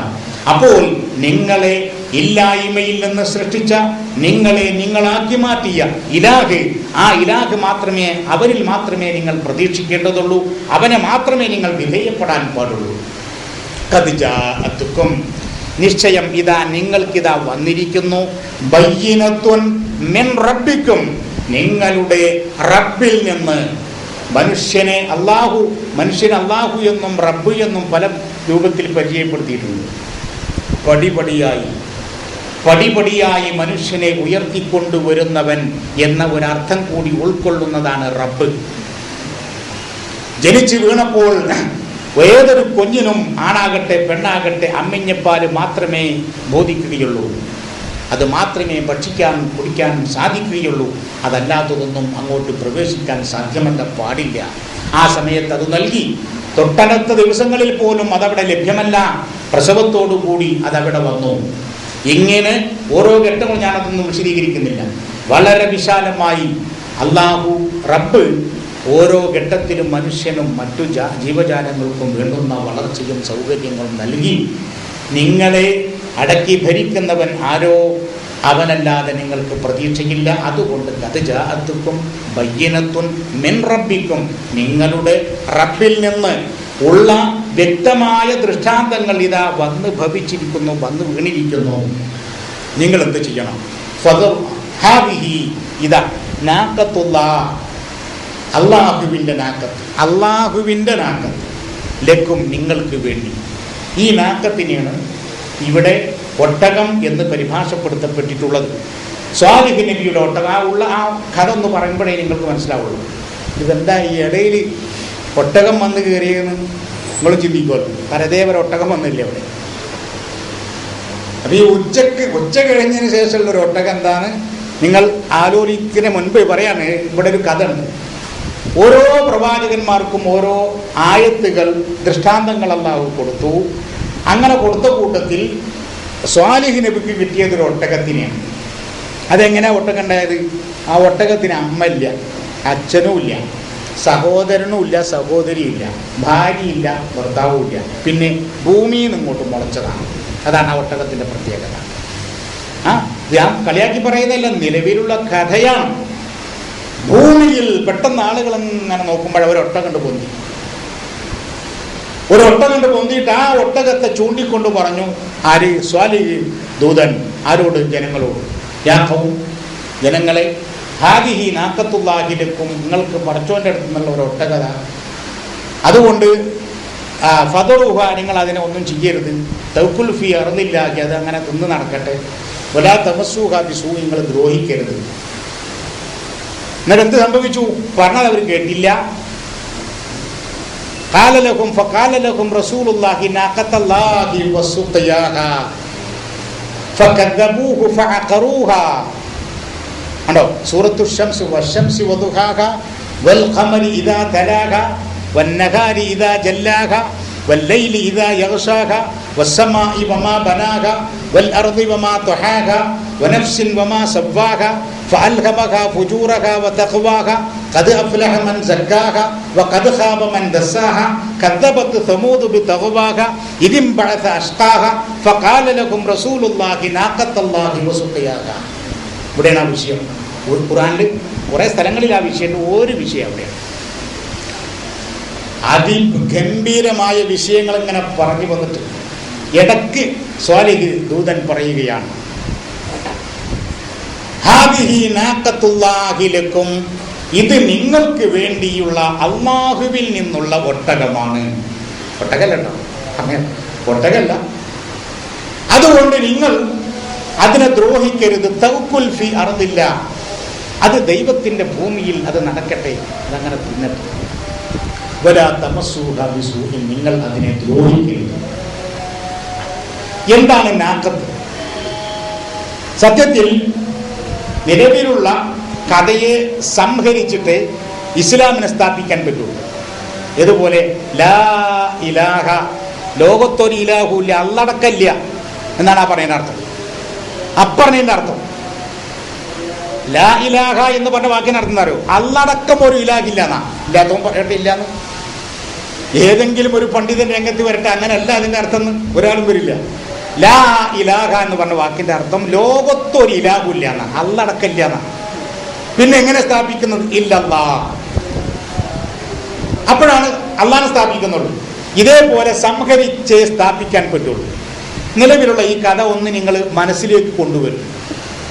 അപ്പോൾ നിങ്ങളെ ഇല്ലായ്മയിൽ നിന്ന് സൃഷ്ടിച്ച, നിങ്ങളെ നിങ്ങളാക്കി മാറ്റിയ ഇലാഹ്, ആ ഇലാഹ് മാത്രമേ, അവരിൽ മാത്രമേ നിങ്ങൾ പ്രതീക്ഷിക്കേണ്ടതുള്ളൂ, അവനെ മാത്രമേ നിങ്ങൾ വിധേയപ്പെടാൻ പാടുള്ളൂ. ഖദ് ജാഅതുക്കും, നിശ്ചയം ഇതാ നിങ്ങൾക്കിതാ വന്നിരിക്കുന്നു, ബയ്യിനത്തുൻ മിൻ റബ്ബിക്കും, നിങ്ങളുടെ റബ്ബിൽ നിന്ന്, മനുഷ്യനെ അള്ളാഹു എന്നും റബ്ബ് എന്നും പല രൂപത്തിൽ പരിചയപ്പെടുത്തിയിട്ടുണ്ട്. പടിപടിയായി മനുഷ്യനെ ഉയർത്തിക്കൊണ്ടുവരുന്നവൻ എന്ന ഒരർത്ഥം കൂടി ഉൾക്കൊള്ളുന്നതാണ് റബ്ബ്. ജനിച്ചു വീണപ്പോൾ ഏതൊരു കുഞ്ഞിനും ആണാകട്ടെ പെണ്ണാകട്ടെ അമ്മിഞ്ഞപ്പാല് മാത്രമേ ബോധിക്കുകയുള്ളൂ. അത് മാത്രമേ ഭക്ഷിക്കാൻ കുടിക്കാൻ സാധിക്കുകയുള്ളൂ. അതല്ലാത്തതൊന്നും അങ്ങോട്ട് പ്രവേശിക്കാൻ സാധ്യമല്ല, പാടില്ല. ആ സമയത്ത് അത് നൽകി. തൊട്ടടുത്ത ദിവസങ്ങളിൽ പോലും അതവിടെ ലഭ്യമല്ല. പ്രസവത്തോടു കൂടി അതവിടെ വന്നു. ഇങ്ങനെ ഓരോ ഘട്ടവും ഞാനതൊന്നും വിശദീകരിക്കുന്നില്ല. വളരെ വിശാലമായി അള്ളാഹു റബ്ബ് ഓരോ ഘട്ടത്തിലും മനുഷ്യനും മറ്റു ജീവജാലങ്ങൾക്കും വേണ്ടുന്ന വളർച്ചയും സൗകര്യങ്ങളും നൽകി. നിങ്ങളെ അടക്കി ഭരിക്കുന്നവൻ ആരോ അവനല്ലാതെ നിങ്ങൾക്ക് പ്രതീക്ഷയില്ല. അതുകൊണ്ട് ഖദ് ജാഅത്തുക്കും ബയ്യിനത്തുൻ മിൻ റബ്ബിക്കും, നിങ്ങളുടെ റബ്ബിൽ നിന്ന് ഉള്ള വ്യക്തമായ ദൃഷ്ടാന്തങ്ങൾ ഇതാ വന്ന് ഭവിച്ചിരിക്കുന്നു, വന്ന് വീണിരിക്കുന്നു. നിങ്ങൾ എന്ത് ചെയ്യണം? ഇതാ നാക്കത്തുല്ലാഹ്, അള്ളാഹുവിൻ്റെ നാക്കത്ത് ലക്കും, നിങ്ങൾക്ക് വേണ്ടി. ഈ നാക്കത്തിനെയാണ് ഇവിടെ ഒട്ടകം എന്ന് പരിഭാഷപ്പെടുത്തപ്പെട്ടിട്ടുള്ളത്. സ്വാലിഹ് നബിയുടെ ഒട്ടകമുള്ള ആ കഥ ഒന്ന് പറയുമ്പോഴേ നിങ്ങൾക്ക് മനസ്സിലാവുള്ളൂ. ഇതെന്താ ഈ ഇടയിൽ ഒട്ടകം വന്ന് കയറിയെന്ന് നിങ്ങൾ ചിന്തിക്കുമല്ലോ. പരദേവര ഒട്ടകം വന്നില്ല അവിടെ. അപ്പം ഈ ഉച്ച കഴിഞ്ഞതിന് ശേഷമുള്ള ഒരു ഒട്ടകം എന്താണ് നിങ്ങൾ ആലോചിക്കുന്നതിന് മുൻപ് പറയാണ്. ഇവിടെ ഒരു കഥ ഉണ്ട്. ഓരോ പ്രവാചകന്മാർക്കും ഓരോ ആയത്തുകൾ ദൃഷ്ടാന്തങ്ങൾ അല്ലാഹു കൊടുത്തു. അങ്ങനെ കൊടുത്ത കൂട്ടത്തിൽ സ്വാലിഹ് നബിക്ക് കിട്ടിയതൊരു ഒട്ടകത്തിനെയാണ്. അതെങ്ങനെ ഒട്ടകം ഉണ്ടായത്? ആ ഒട്ടകത്തിന് അമ്മയില്ല, അച്ഛനുമില്ല, സഹോദരനുമില്ല, സഹോദരിയില്ല, ഭാര്യയില്ല, ഭർത്താവുമില്ല. പിന്നെ ഭൂമിയിൽ നിന്ന് ഇങ്ങോട്ട് മുളച്ചതാണ്. അതാണ് ആ ഒട്ടകത്തിൻ്റെ പ്രത്യേകത. ഞാൻ കളിയാക്കി പറയുന്നതല്ല, നിലവിലുള്ള കഥയാണ്. ഭൂമിയിൽ പെട്ടെന്ന് ആളുകൾ ഇങ്ങനെ നോക്കുമ്പോൾ ഒരൊട്ടകം കണ്ട് പൊന്തിയിട്ട് ആ ഒട്ടകത്തെ ചൂണ്ടിക്കൊണ്ട് പറഞ്ഞു. ആര്? സ്വാലിഹ് ദൂതൻ. ആരോട്? ജനങ്ങളോട്. യാഹവും ജനങ്ങളെ, ഹാദിഹി നാക്കത്തുല്ലാഹി ലക്കും, നിങ്ങൾക്ക് പടച്ചോൻ്റെ അടുത്ത് നിന്നുള്ള ഒരു ഒട്ടകത. അതുകൊണ്ട് ഫദറുഹ, നിങ്ങൾ അതിനെ ഒന്നും ചെയ്യരുത്. തൗക്കുൽ ഫി അർദില്ലാഹി, അത് അങ്ങനെ തിന്ന് നടക്കട്ടെ. വലാ തമസ്സൂഹ ബിസൂ, നിങ്ങൾ ദ്രോഹിക്കരുത്. എന്നിട്ട് എന്ത് സംഭവിച്ചു? പറഞ്ഞത് അവർ കേട്ടില്ല. فقال لهم رسول الله ناقة الله وسقياها فكذبوه فعقروها. ഉണ്ടോ? സൂറത്തു ശംസ് വശംസി വദുഹാഹ വൽഖമരി ഇദാ തലാഹ വന്നഹാരി ഇദാ ജല്ലാഹ വല്ലൈലി ഇദാ യഗ്ശാഹ വസ്സമാഇ വമാ ബനാഹ വൽഅർദി വമാ തുഹാഹ വനഫ്സിൻ വമാ സവ്വാഹ ഫഅൽഹമഹാ ഫുജൂറഹാ വതഖ്വാഹ ഖദ് അഫ്ലഹ മൻ സക്കാഹ വഖദ് ഖാബ മൻ ദസ്സാഹ കദ്ദബത് സമൂദ് ബിതഗ്വാഹ ഇദിൻ ബഅസ അഷ്ഖാഹ ഫഖാല ലഹും റസൂലുള്ളാഹി നാഖത്തല്ലാഹി വസുഖിയാഹ. ഇവിടെയാണ് ആ വിഷയം. ഖുർആനിൽ കുറേ സ്ഥലങ്ങളിൽ ആ വിഷയം, ഒരു വിഷയം അവിടെയാണ്. അതിഗംഭീരമായ വിഷയങ്ങൾ ഇങ്ങനെ പറഞ്ഞു വന്നിട്ട് ഇടയ്ക്ക് സ്വാലിഹ് ദൂതൻ പറയുകയാണ്, ഹാദിഹി നാഖത്തുല്ലാഹി ലക്കും, ഇത് നിങ്ങൾക്ക് വേണ്ടിയുള്ള അല്ലാഹുവിൽ നിന്നുള്ള ഒട്ടകമാണ്. ഒട്ടകല്ല, അങ്ങനെ ഒട്ടകല്ല. അതുകൊണ്ട് നിങ്ങൾ അതിനെ ദ്രോഹിക്കരുത്. തൗക്കുൽ ഫി അർദില്ല, അത് ദൈവത്തിന്റെ ഭൂമിയിൽ അത് നടക്കട്ടെ, അതങ്ങനെ തിന്നട്ടെ. വലാ തമസ്സൂഹ ബിസൂഇൻ, നിങ്ങൾ അതിനെ ദ്രോഹിക്കരുത്. എന്താണ് നാഖത്ത്? സത്യത്തിൽ നിലവിലുള്ള കഥയെ സംഹരിച്ചിട്ട് ഇസ്ലാമിനെ സ്ഥാപിക്കാൻ പറ്റുള്ളൂ. ഇതുപോലെ ലാ ഇലാഹ, ലോകത്തൊരു ഇലാഹുല്ല, അള്ളടക്കല്ല എന്നാണ് ആ പറയുന്ന അർത്ഥം. അപ്പറഞ്ഞതിൻ്റെ അർത്ഥം ലാ ഇലാഹ എന്ന് പറഞ്ഞ വാക്കിന് അർത്ഥം അറിയോ? അള്ളടക്കം ഒരു ഇലാഹില്ല എന്നാ. ഇല്ലാത്തവൻ പറയട്ടെ ഇല്ലാന്ന്. ഏതെങ്കിലും ഒരു പണ്ഡിതൻ രംഗത്ത് വരട്ടെ, അങ്ങനെയല്ല അതിൻ്റെ അർത്ഥം ഒരാളും വരില്ല. ലാ ഇലാഹ എന്ന് പറഞ്ഞ വാക്കിന്റെ അർത്ഥം ലോകത്തൊരു ഇലാഹുല്ല എന്നാ, അള്ളടക്കല്ല എന്നാ. പിന്നെ എങ്ങനെ സ്ഥാപിക്കുന്നത്? ഇല്ലല്ലാ. അപ്പോഴാണ് അള്ളാഹനെ സ്ഥാപിക്കുന്നുള്ളൂ. ഇതേപോലെ സംഹരിച്ചേ സ്ഥാപിക്കാൻ പറ്റുള്ളൂ. നിലവിലുള്ള ഈ കഥ ഒന്ന് നിങ്ങൾ മനസ്സിലേക്ക് കൊണ്ടുവരും.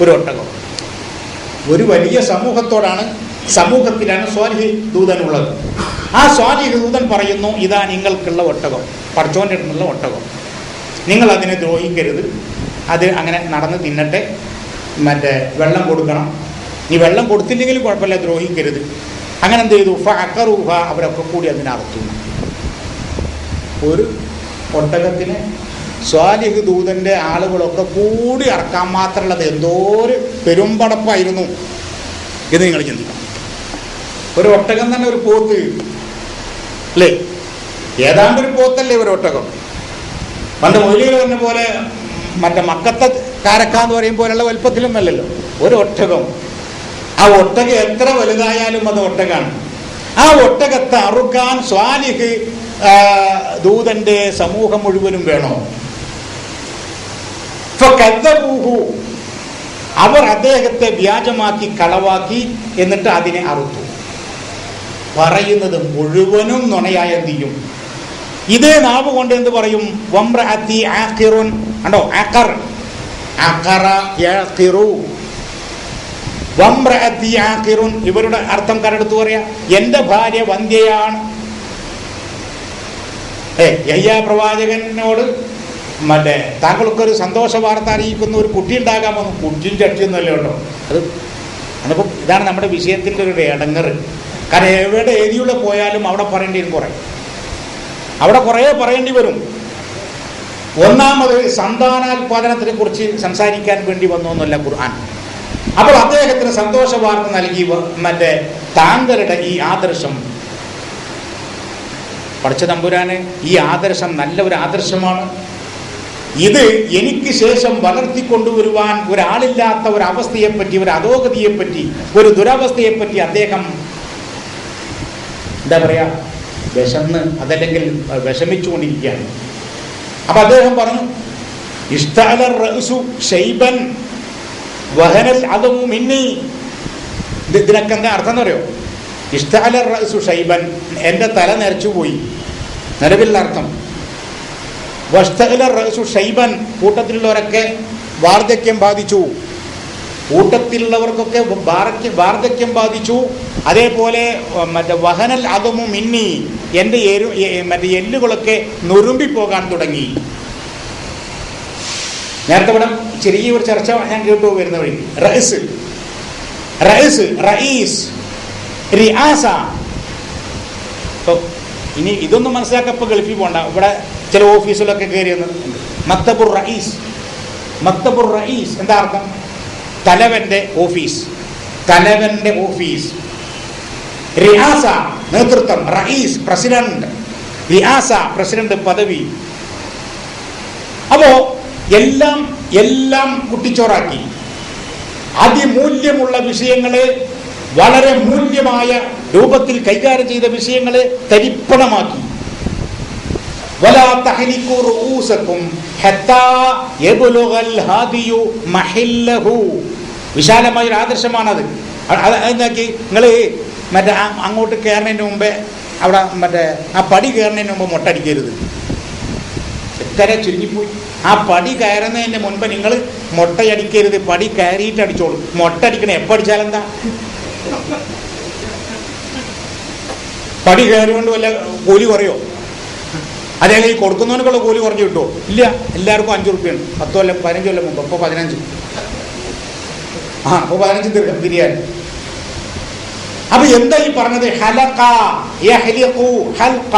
ഒരു ഒട്ടകം ഒരു വലിയ സമൂഹത്തോടാണ് സമൂഹത്തിലാണ് സ്വാലിഹ് ദൂതനുള്ളത്. ആ സ്വാലിഹ് ദൂതൻ പറയുന്നു, ഇതാ നിങ്ങൾക്കുള്ള ഒട്ടകം, പടച്ചോൻ്റെ അടുത്തുള്ള ഒട്ടകം, നിങ്ങൾ അതിനെ ദ്രോഹിക്കരുത്, അത് അങ്ങനെ നടന്ന് തിന്നട്ടെ, വെള്ളം കൊടുക്കണം, നീ വെള്ളം കൊടുത്തില്ലെങ്കിലും കുഴപ്പമില്ല, ദ്രോഹിക്കരുത്. അങ്ങനെ എന്ത് ചെയ്തു? ഫഅഖറൂഹ, അവരൊക്കെ കൂടി അതിനകത്തു. ഒരു ഒട്ടകത്തിന് സ്വാലിഹ് ദൂതൻ്റെ ആളുകളൊക്കെ കൂടി അറക്കാൻ മാത്രമുള്ളത് എന്തോ ഒരു പെരുമ്പടപ്പായിരുന്നു എന്ന് നിങ്ങൾ ചിന്തിക്കണം. ഒരു ഒട്ടകം തന്നെ, ഒരു പോത്ത് അല്ലേ, ഏതാണ്ടൊരു പോത്തല്ലേ ഒരു ഒട്ടകം. പണ്ട് മൊയ്ലികൾ പറഞ്ഞ പോലെ മക്കത്തെ കാരക്ക എന്ന് പറയും പോലുള്ള വലുപ്പത്തിലും അല്ലല്ലോ ഒരു ഒട്ടകം. ആ ഒട്ടകം എത്ര വലുതായാലും അത് ഒട്ടകമാണ്. ആ ഒട്ടകത്തെ അറുക്കാൻ സ്വാലിഹ് ദൂതന്റെ സമൂഹം മുഴുവനും വേണോ? അവർ അദ്ദേഹത്തെ വ്യാജമാക്കി, കളവാക്കി, എന്നിട്ട് അതിനെ അറുത്തു. പറയുന്നത് മുഴുവനും നുണയായ എന്ത് ചെയ്യും? ഇതേ നാവ് കൊണ്ട് എന്ത് പറയും? വംറഅത്തി ആഖിറുൻ, കണ്ടോ, അഖർ, അഖറ യഖിറു, വംറഅത്തി ആഖിറുൻ. ഇവരുടെ അർത്ഥം കരെടുത്ത് പറയാ, എന്റെ ഭാര്യ വന്ധ്യയാണ്. യഹ്യാ പ്രവാചകനോട് താങ്കൾക്കൊരു സന്തോഷ വാർത്ത അറിയിക്കുന്ന ഒരു കുട്ടി ഉണ്ടാകാമെന്ന്. കുട്ടിയും ചട്ടിയൊന്നുമല്ല കേട്ടോ. അതിപ്പോൾ ഇതാണ് നമ്മുടെ വിഷയത്തിൻ്റെ ഒരു ഇടങ്ങറ്. കാരണം എവിടെ ഏരിയയിലൂടെ പോയാലും അവിടെ പറയേണ്ടി വരും, അവിടെ കുറേ പറയേണ്ടി വരും. ഒന്നാമത് സന്താനോൽപാദനത്തിനെ കുറിച്ച് സംസാരിക്കാൻ വേണ്ടി വന്നൊന്നുമല്ല ഖുർആൻ. അപ്പോൾ അദ്ദേഹത്തിന് സന്തോഷ വാർത്ത നൽകി താങ്കളുടെ ഈ ആദർശം, പടച്ച തമ്പുരാന് ഈ ആദർശം നല്ല ഒരു ആദർശമാണ്. ഇത് എനിക്ക് ശേഷം വളർത്തിക്കൊണ്ടുവരുവാൻ ഒരാളില്ലാത്ത ഒരവസ്ഥയെപ്പറ്റി, ഒരു അധോഗതിയെപ്പറ്റി, ഒരു ദുരവസ്ഥയെപ്പറ്റി അദ്ദേഹം എന്താ പറയാ, അതല്ലെങ്കിൽ വിഷമിച്ചുകൊണ്ടിരിക്കുകയാണ്. അപ്പൊ അദ്ദേഹം പറഞ്ഞു, ഇഷ്തഅലർ റഅ്സു ശൈബൻ വഹനൽ അദമു മിന്നി. ഇതിനൊക്കെ എന്താ അർത്ഥം എന്ന് പറയോ? ഇഷ്തഅലർ റഅ്സു ശൈബൻ, എൻ്റെ തല നരച്ചുപോയി, നിലവിലുള്ള അർത്ഥം. വഷ്തഅലർ റഅ്സു ശൈബൻ, കൂട്ടത്തിലുള്ളവരൊക്കെ വാർദ്ധക്യം ബാധിച്ചു, കൂട്ടത്തിലുള്ളവർക്കൊക്കെ വാർദ്ധക്യം ബാധിച്ചു. അതേപോലെ വഹനൽ അദമു മിന്നി, എൻ്റെ എല്ലുകളൊക്കെ നുറുമ്പിപ്പോകാൻ തുടങ്ങി. നേരത്തെ ഇവിടെ ചെറിയൊരു ചർച്ച ഞാൻ കേട്ടു വരുന്ന വഴി. റഈസ്, റിആസ. ഇനി ഇതൊന്നും മനസ്സിലാക്കപ്പോൾ ഗൾഫിൽ പോകണ്ട. ഇവിടെ ചില ഓഫീസിലൊക്കെ കയറി വന്നിട്ടുണ്ട്. മക്തബുർ റഈസ് എന്താ അർത്ഥം? തലവന്റെ ഓഫീസ്, തലവന്റെ ഓഫീസ്. റിആസ നേതൃത്വം, റഈസ് പ്രസിഡന്റ്, റിആസ പ്രസിഡന്റ് പദവി. അപ്പോ എല്ലാം കുട്ടിച്ചോറാക്കി. അതിമൂല്യമുള്ള വിഷയങ്ങളെ, വളരെ മൂല്യമായ രൂപത്തിൽ കൈകാര്യം ചെയ്ത വിഷയങ്ങളെ തരിപ്പണമാക്കി. വലാ തഹ്ലികൂ റൂസകും ഹത്താ യബ്ലുഗൽ ഹാദിയു മഹില്ലഹു. വിശാലമായ ഒരു ആദർശമാണത്. അതെന്താക്കി, നിങ്ങൾ അങ്ങോട്ട് കയറുന്നതിന് മുമ്പേ അവിടെ ആ പടി കയറുന്നതിന് മുമ്പ് മൊട്ടടിക്കരുത്. എത്ര ചുരുങ്ങിപ്പോയി. ആ പടി കയറുന്നതിന് മുൻപ് നിങ്ങൾ മൊട്ടയടിക്കരുത്, പടി കയറിയിട്ട് അടിച്ചോളൂ. മൊട്ടടിക്കണേ, എപ്പോൾ അടിച്ചാലെന്താ? പടി കയറിക്കൊണ്ട് വല്ല കൂലി കുറയോ? അതേപോലെ ഈ കൊടുക്കുന്നവനക്കുള്ള കൂലി കുറഞ്ഞു കിട്ടുമോ? ഇല്ല, എല്ലാവർക്കും 5 റുപ്യാണ്. 10 കൊല്ലം 15 കൊല്ലം മുമ്പ്, അപ്പോൾ 15. അപ്പോൾ 15 തീർക്കാം ബിരിയാണി. അപ്പൊ എന്താ ഈ പറഞ്ഞത്? ഹലഖ യഹ്ലിഖു ഹൽഖ.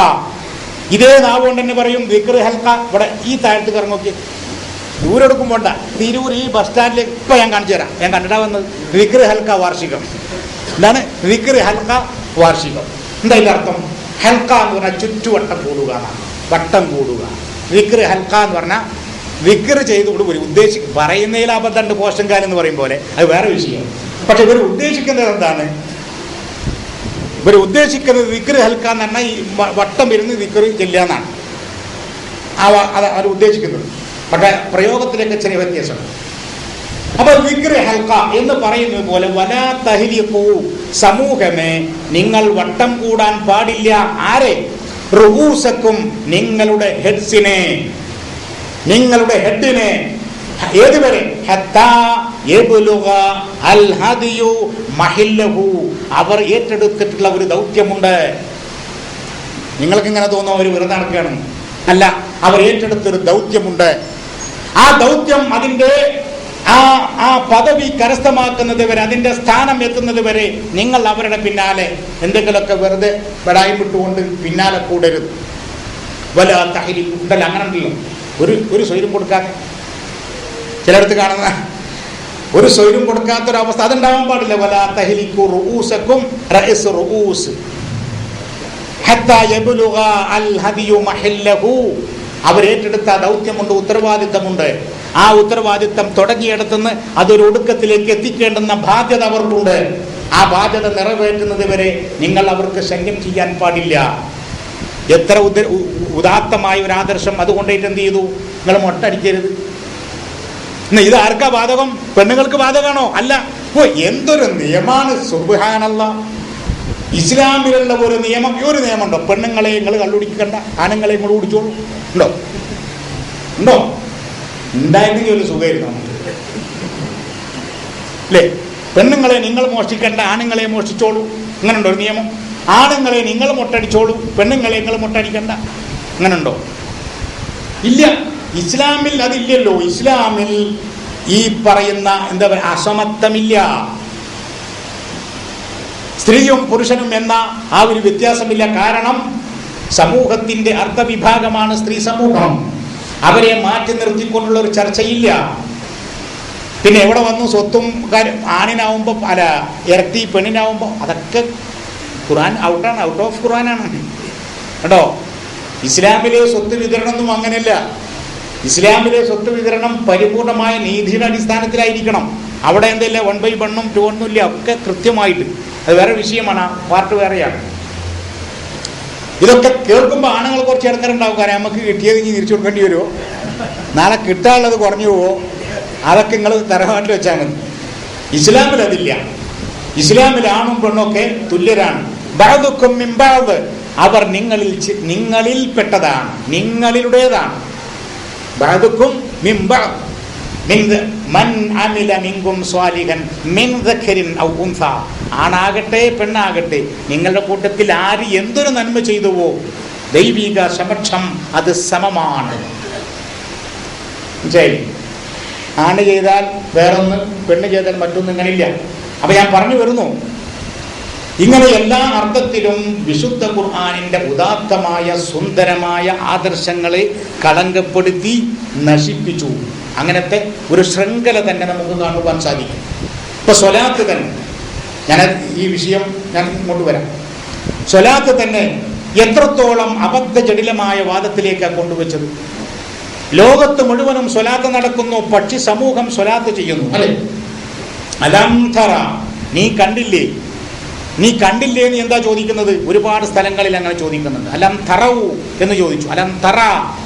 ഇതേ നാവ് കൊണ്ട് തന്നെ പറയും ദിക്ർ ഹൽഖ. ഇവിടെ ഈ താഴത്ത് കറങ്ങി ദൂരെടുക്കും പോണ്ട, തിരൂർ ഈ ബസ് സ്റ്റാൻഡിലേക്ക് ഇപ്പം ഞാൻ കാണിച്ചു തരാം. ഞാൻ കണ്ടിട്ടാ വന്നത് ദിക്ർ ഹൽഖ വാർഷികം. എന്താണ് ദിക്ർ ഹൽഖ വാർഷികം? എന്താ ഇതിൻ്റെ അർത്ഥം? ഹൽഖ എന്ന് പറഞ്ഞാൽ ചുറ്റുവട്ടം കൂടുക എന്നാണ്, വട്ടം കൂടുക. ദിക്ർ ഹൽഖ എന്ന് പറഞ്ഞാൽ ദിക്ർ ചെയ്തുകൊണ്ട് ഒരു പറയുന്നതിൽ അബദ്ധമുണ്ട്, പോഷൻ കാലം എന്ന് പറയും പോലെ, അത് വേറെ വിഷയം. പക്ഷെ ഇവർ ഉദ്ദേശിക്കുന്നത് എന്താണ്? ഇവർ ഉദ്ദേശിക്കുന്നത് ദിക്ർ ഹൽക്ക എന്ന് പറഞ്ഞാൽ ഈ വട്ടം വരുന്ന ദിക്ർ ചെല്ലുക എന്നാണ് അവർ ഉദ്ദേശിക്കുന്നത്. പക്ഷെ പ്രയോഗത്തിലൊക്കെ ചെറിയ വ്യത്യാസമാണ്. അപ്പൊ ദിക്ർ ഹൽക്ക എന്ന് പറയുന്നത് പോലെ വലാ തഹ്ലിഖൂ, സമൂഹമേ നിങ്ങൾ വട്ടം കൂടാൻ പാടില്ല. ആരെ? റൂസക്കും, നിങ്ങളുടെ ഹെഡ്സിനെ, നിങ്ങളുടെ ഹെഡിനെ. ഏതുവരെ? ഹത്താ യബ്ലുഗ അൽ ഹദിയു മഹില്ലഹു. അവർ ഏറ്റെടുത്തിട്ടുള്ള ഒരു ദൗത്യമുണ്ട്. നിങ്ങൾക്ക് ഇങ്ങനെ തോന്നുന്നു അവർ വെറുതെ നടക്കുകയാണ്. അല്ല, അവർ ഏറ്റെടുത്തൊരു ദൗത്യമുണ്ട്. ആ ദൗത്യം അതിൻ്റെ ആ പദവി കരസ്ഥമാക്കുന്നത് വരെ, അതിൻ്റെ സ്ഥാനം എത്തുന്നത് വരെ നിങ്ങൾ അവരുടെ പിന്നാലെ എന്തെങ്കിലുമൊക്കെ വെറുതെ ബടായി വിട്ടുകൊണ്ട് പിന്നാലെ കൂടരുത്. വല തഹരി ഉണ്ടല്ലോ, അങ്ങനെ ഉണ്ടല്ലോ, ഒരു സ്വൈര്യം കൊടുക്കാതെ ചിലയിടത്ത് കാണുന്ന ഒരു സ്വൈര്യം കൊടുക്കാത്തൊരവസ്ഥ അതുണ്ടാവാൻ പാടില്ല. വല തഹലിക്കു റുഊസക്കും റഅസ് റുഊസ് ഹത്താ യബ്ലുഗ അൽ ഹദിയു മഹില്ലഹു. അവരേറ്റെടുത്ത ദൗത്യമുണ്ട്, ഉത്തരവാദിത്തമുണ്ട്. ആ ഉത്തരവാദിത്തം തുടങ്ങിയിടത്തുനിന്ന് അതൊരു ഒടുക്കത്തിലേക്ക് എത്തിക്കേണ്ടുന്ന ബാധ്യത അവർക്കുണ്ട്. ആ ബാധ്യത നിറവേറ്റുന്നത് വരെ നിങ്ങൾ അവർക്ക് ശല്യം ചെയ്യാൻ പാടില്ല. എത്ര ഉദാത്തമായ ഒരു ആദർശം. അതുകൊണ്ടായിട്ട് എന്ത് ചെയ്തു? നിങ്ങൾ മൊട്ടടിക്കരുത്. ഇത് ആർക്കാ ബാധകം? പെണ്ണുങ്ങൾക്ക് ബാധകമാണോ? അല്ല. എന്തൊരു നിയമാണ്! സുബ്ഹാനല്ലാഹ്. ഇസ്ലാമിലുള്ള ഒരു നിയമമുണ്ടോ? പെണ്ണുങ്ങളെ നിങ്ങൾ കള്ളുടിക്കണ്ട, ആണുങ്ങളെ നിങ്ങൾ കുടിച്ചോളൂ. ഉണ്ടോ? ഉണ്ടായിരുന്നെങ്കിൽ ഒരു സുഖമായിരുന്നു അല്ലേ? പെണ്ണുങ്ങളെ നിങ്ങൾ മോഷ്ടിക്കണ്ട, ആണുങ്ങളെ മോഷ്ടിച്ചോളൂ. അങ്ങനെ ഉണ്ടോ ഒരു നിയമം? ആണുങ്ങളെ നിങ്ങൾ മുട്ടടിച്ചോളൂ, പെണ്ണുങ്ങളെ നിങ്ങൾ മുട്ടടിക്കണ്ട. അങ്ങനെ ഉണ്ടോ? ഇല്ല. ഇസ്ലാമിൽ അതില്ലല്ലോ. ഇസ്ലാമിൽ ഈ പറയുന്ന എന്താ പറയുക, അസമത്വമില്ല. സ്ത്രീയും പുരുഷനും എന്ന ആ ഒരു വ്യത്യാസമില്ല. കാരണം സമൂഹത്തിന്റെ അർദ്ധവിഭാഗമാണ് സ്ത്രീ സമൂഹം. അവരെ മാറ്റി നിർത്തിക്കൊണ്ടുള്ള ഒരു ചർച്ചയില്ല. പിന്നെ എവിടെ വന്നു സ്വത്തും കാര്യം? ആണിനാവുമ്പോ അല്ല ഇരട്ടി, പെണ്ണിനാവുമ്പോ അതൊക്കെ ഖുർആൻ ഔട്ട് ഓഫ് ഖുർആനാണ് കേട്ടോ. ഇസ്ലാമിലെ സ്വത്ത് വിതരണമൊന്നും അങ്ങനെയല്ല. ഇസ്ലാമിലെ സ്വത്ത് വിതരണം പരിപൂർണമായ നീതിയുടെ അടിസ്ഥാനത്തിലായിരിക്കണം. അവിടെ എന്തല്ല 1/1 2 ഇല്ല, ഒക്കെ കൃത്യമായിട്ട്. അത് വേറെ വിഷയമാണ്, പാർട്ട് വേറെയാണ്. ഇതൊക്കെ കേൾക്കുമ്പോൾ ആണുങ്ങൾ കുറച്ച് ഇടക്കാരുണ്ടാവും. കാരണം നമുക്ക് കിട്ടിയത് ഇനി തിരിച്ചു കൊടുക്കേണ്ടി വരുമോ, നാളെ കിട്ടാനുള്ളത് കുറഞ്ഞു പോവോ, അതൊക്കെ നിങ്ങൾ തറവാട്ടിൽ വെച്ചാൽ മതി. ഇസ്ലാമിൽ അതില്ല. ഇസ്ലാമിൽ ആണും പെണ്ണൊക്കെ തുല്യരാണ്. ബഅദുക്കും മിൻ ബഅദ്. അവർ നിങ്ങളിൽ പെട്ടതാണ്, നിങ്ങളിലുടേതാണ്. ബഅദുക്കും മിൻ ബഅദ് മൻ അമില മിൻകും സ്വാലിഹൻ മിൻ ദക്കരിൻ ഔ ഉൻസ. ആണാകട്ടെ പെണ്ണാകട്ടെ, നിങ്ങളുടെ കൂട്ടത്തിൽ ആര് എന്തൊരു നന്മ ചെയ്തുവോ ദൈവിക സമക്ഷം അത് സമമാണ്. ശരി, ആണ് ചെയ്താൽ വേറൊന്ന്, പെണ്ണ് ചെയ്താൽ മറ്റൊന്നും. ഇങ്ങനെയില്ല. അപ്പൊ ഞാൻ പറഞ്ഞു വരുന്നു, ഇങ്ങനെ എല്ലാ അർത്ഥത്തിലും വിശുദ്ധ ഖുർആനിന്റെ ഉദാത്തമായ സുന്ദരമായ ആദർശങ്ങളെ കളങ്കപ്പെടുത്തി നശിപ്പിച്ചു. അങ്ങനത്തെ ഒരു ശൃംഖല തന്നെ നമുക്ക് കാണുവാൻ സാധിക്കും. ഇപ്പൊ സ്വലാത്ത് തന്നെ, ഞാൻ ഈ വിഷയം ഞാൻ ഇങ്ങോട്ട് വരാം. സ്വലാത്ത് തന്നെ എത്രത്തോളം അബദ്ധജടിലമായ വാദത്തിലേക്കാണ് കൊണ്ടുവച്ചത്. ലോകത്ത് മുഴുവനും സ്വലാത്ത് നടക്കുന്നു, പക്ഷി സമൂഹം സ്വലാത്ത് ചെയ്യുന്നു. അല്ലെ? അലം തറ, നീ കണ്ടില്ലേ? നീ കണ്ടില്ലേ എന്ന് എന്താ ചോദിക്കുന്നത്? ഒരുപാട് സ്ഥലങ്ങളിൽ അങ്ങനെ ചോദിക്കുന്നുണ്ട്. അലം തറവു എന്ന് ചോദിച്ചു. അലം തറ,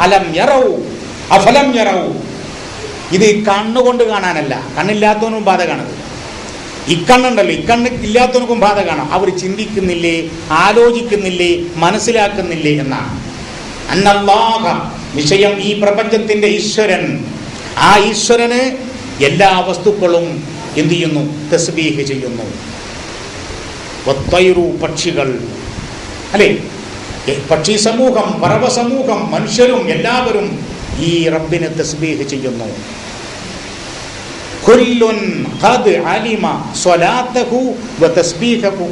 അലം യറവു, അഫലം യറവു. ഇത് കണ്ണുകൊണ്ട് കാണാനല്ല, കണ്ണില്ലാത്തവനും ബാധകമാണത്. ഇക്കണ്ണുണ്ടല്ലോ, ഇക്കണ്ണ് ഇല്ലാത്തവനും ബാധകമാണ്. അവർ ചിന്തിക്കുന്നില്ലേ, ആലോചിക്കുന്നില്ലേ, മനസ്സിലാക്കുന്നില്ലേ എന്നാണ്. അന്നല്ലാഹ, നിശ്ചയം ഈ പ്രപഞ്ചത്തിന്റെ ഈശ്വരൻ, ആ ഈശ്വരന് എല്ലാ വസ്തുക്കളും എന്ത് ചെയ്യുന്നു? തസ്ബീഹ് ചെയ്യുന്നു. വത്തൈറു, പക്ഷികൾ, അല്ലേ? പക്ഷി സമൂഹം, പറവ സമൂഹം, മനുഷ്യരും എല്ലാവരും ഈ റബ്ബിനെ തസ്ബീഹ് ചെയ്യുന്നു. കുല്ലുൻ ഖദ് അലിമ സ്വലാത്തഹു വതസ്ബീഹഹു.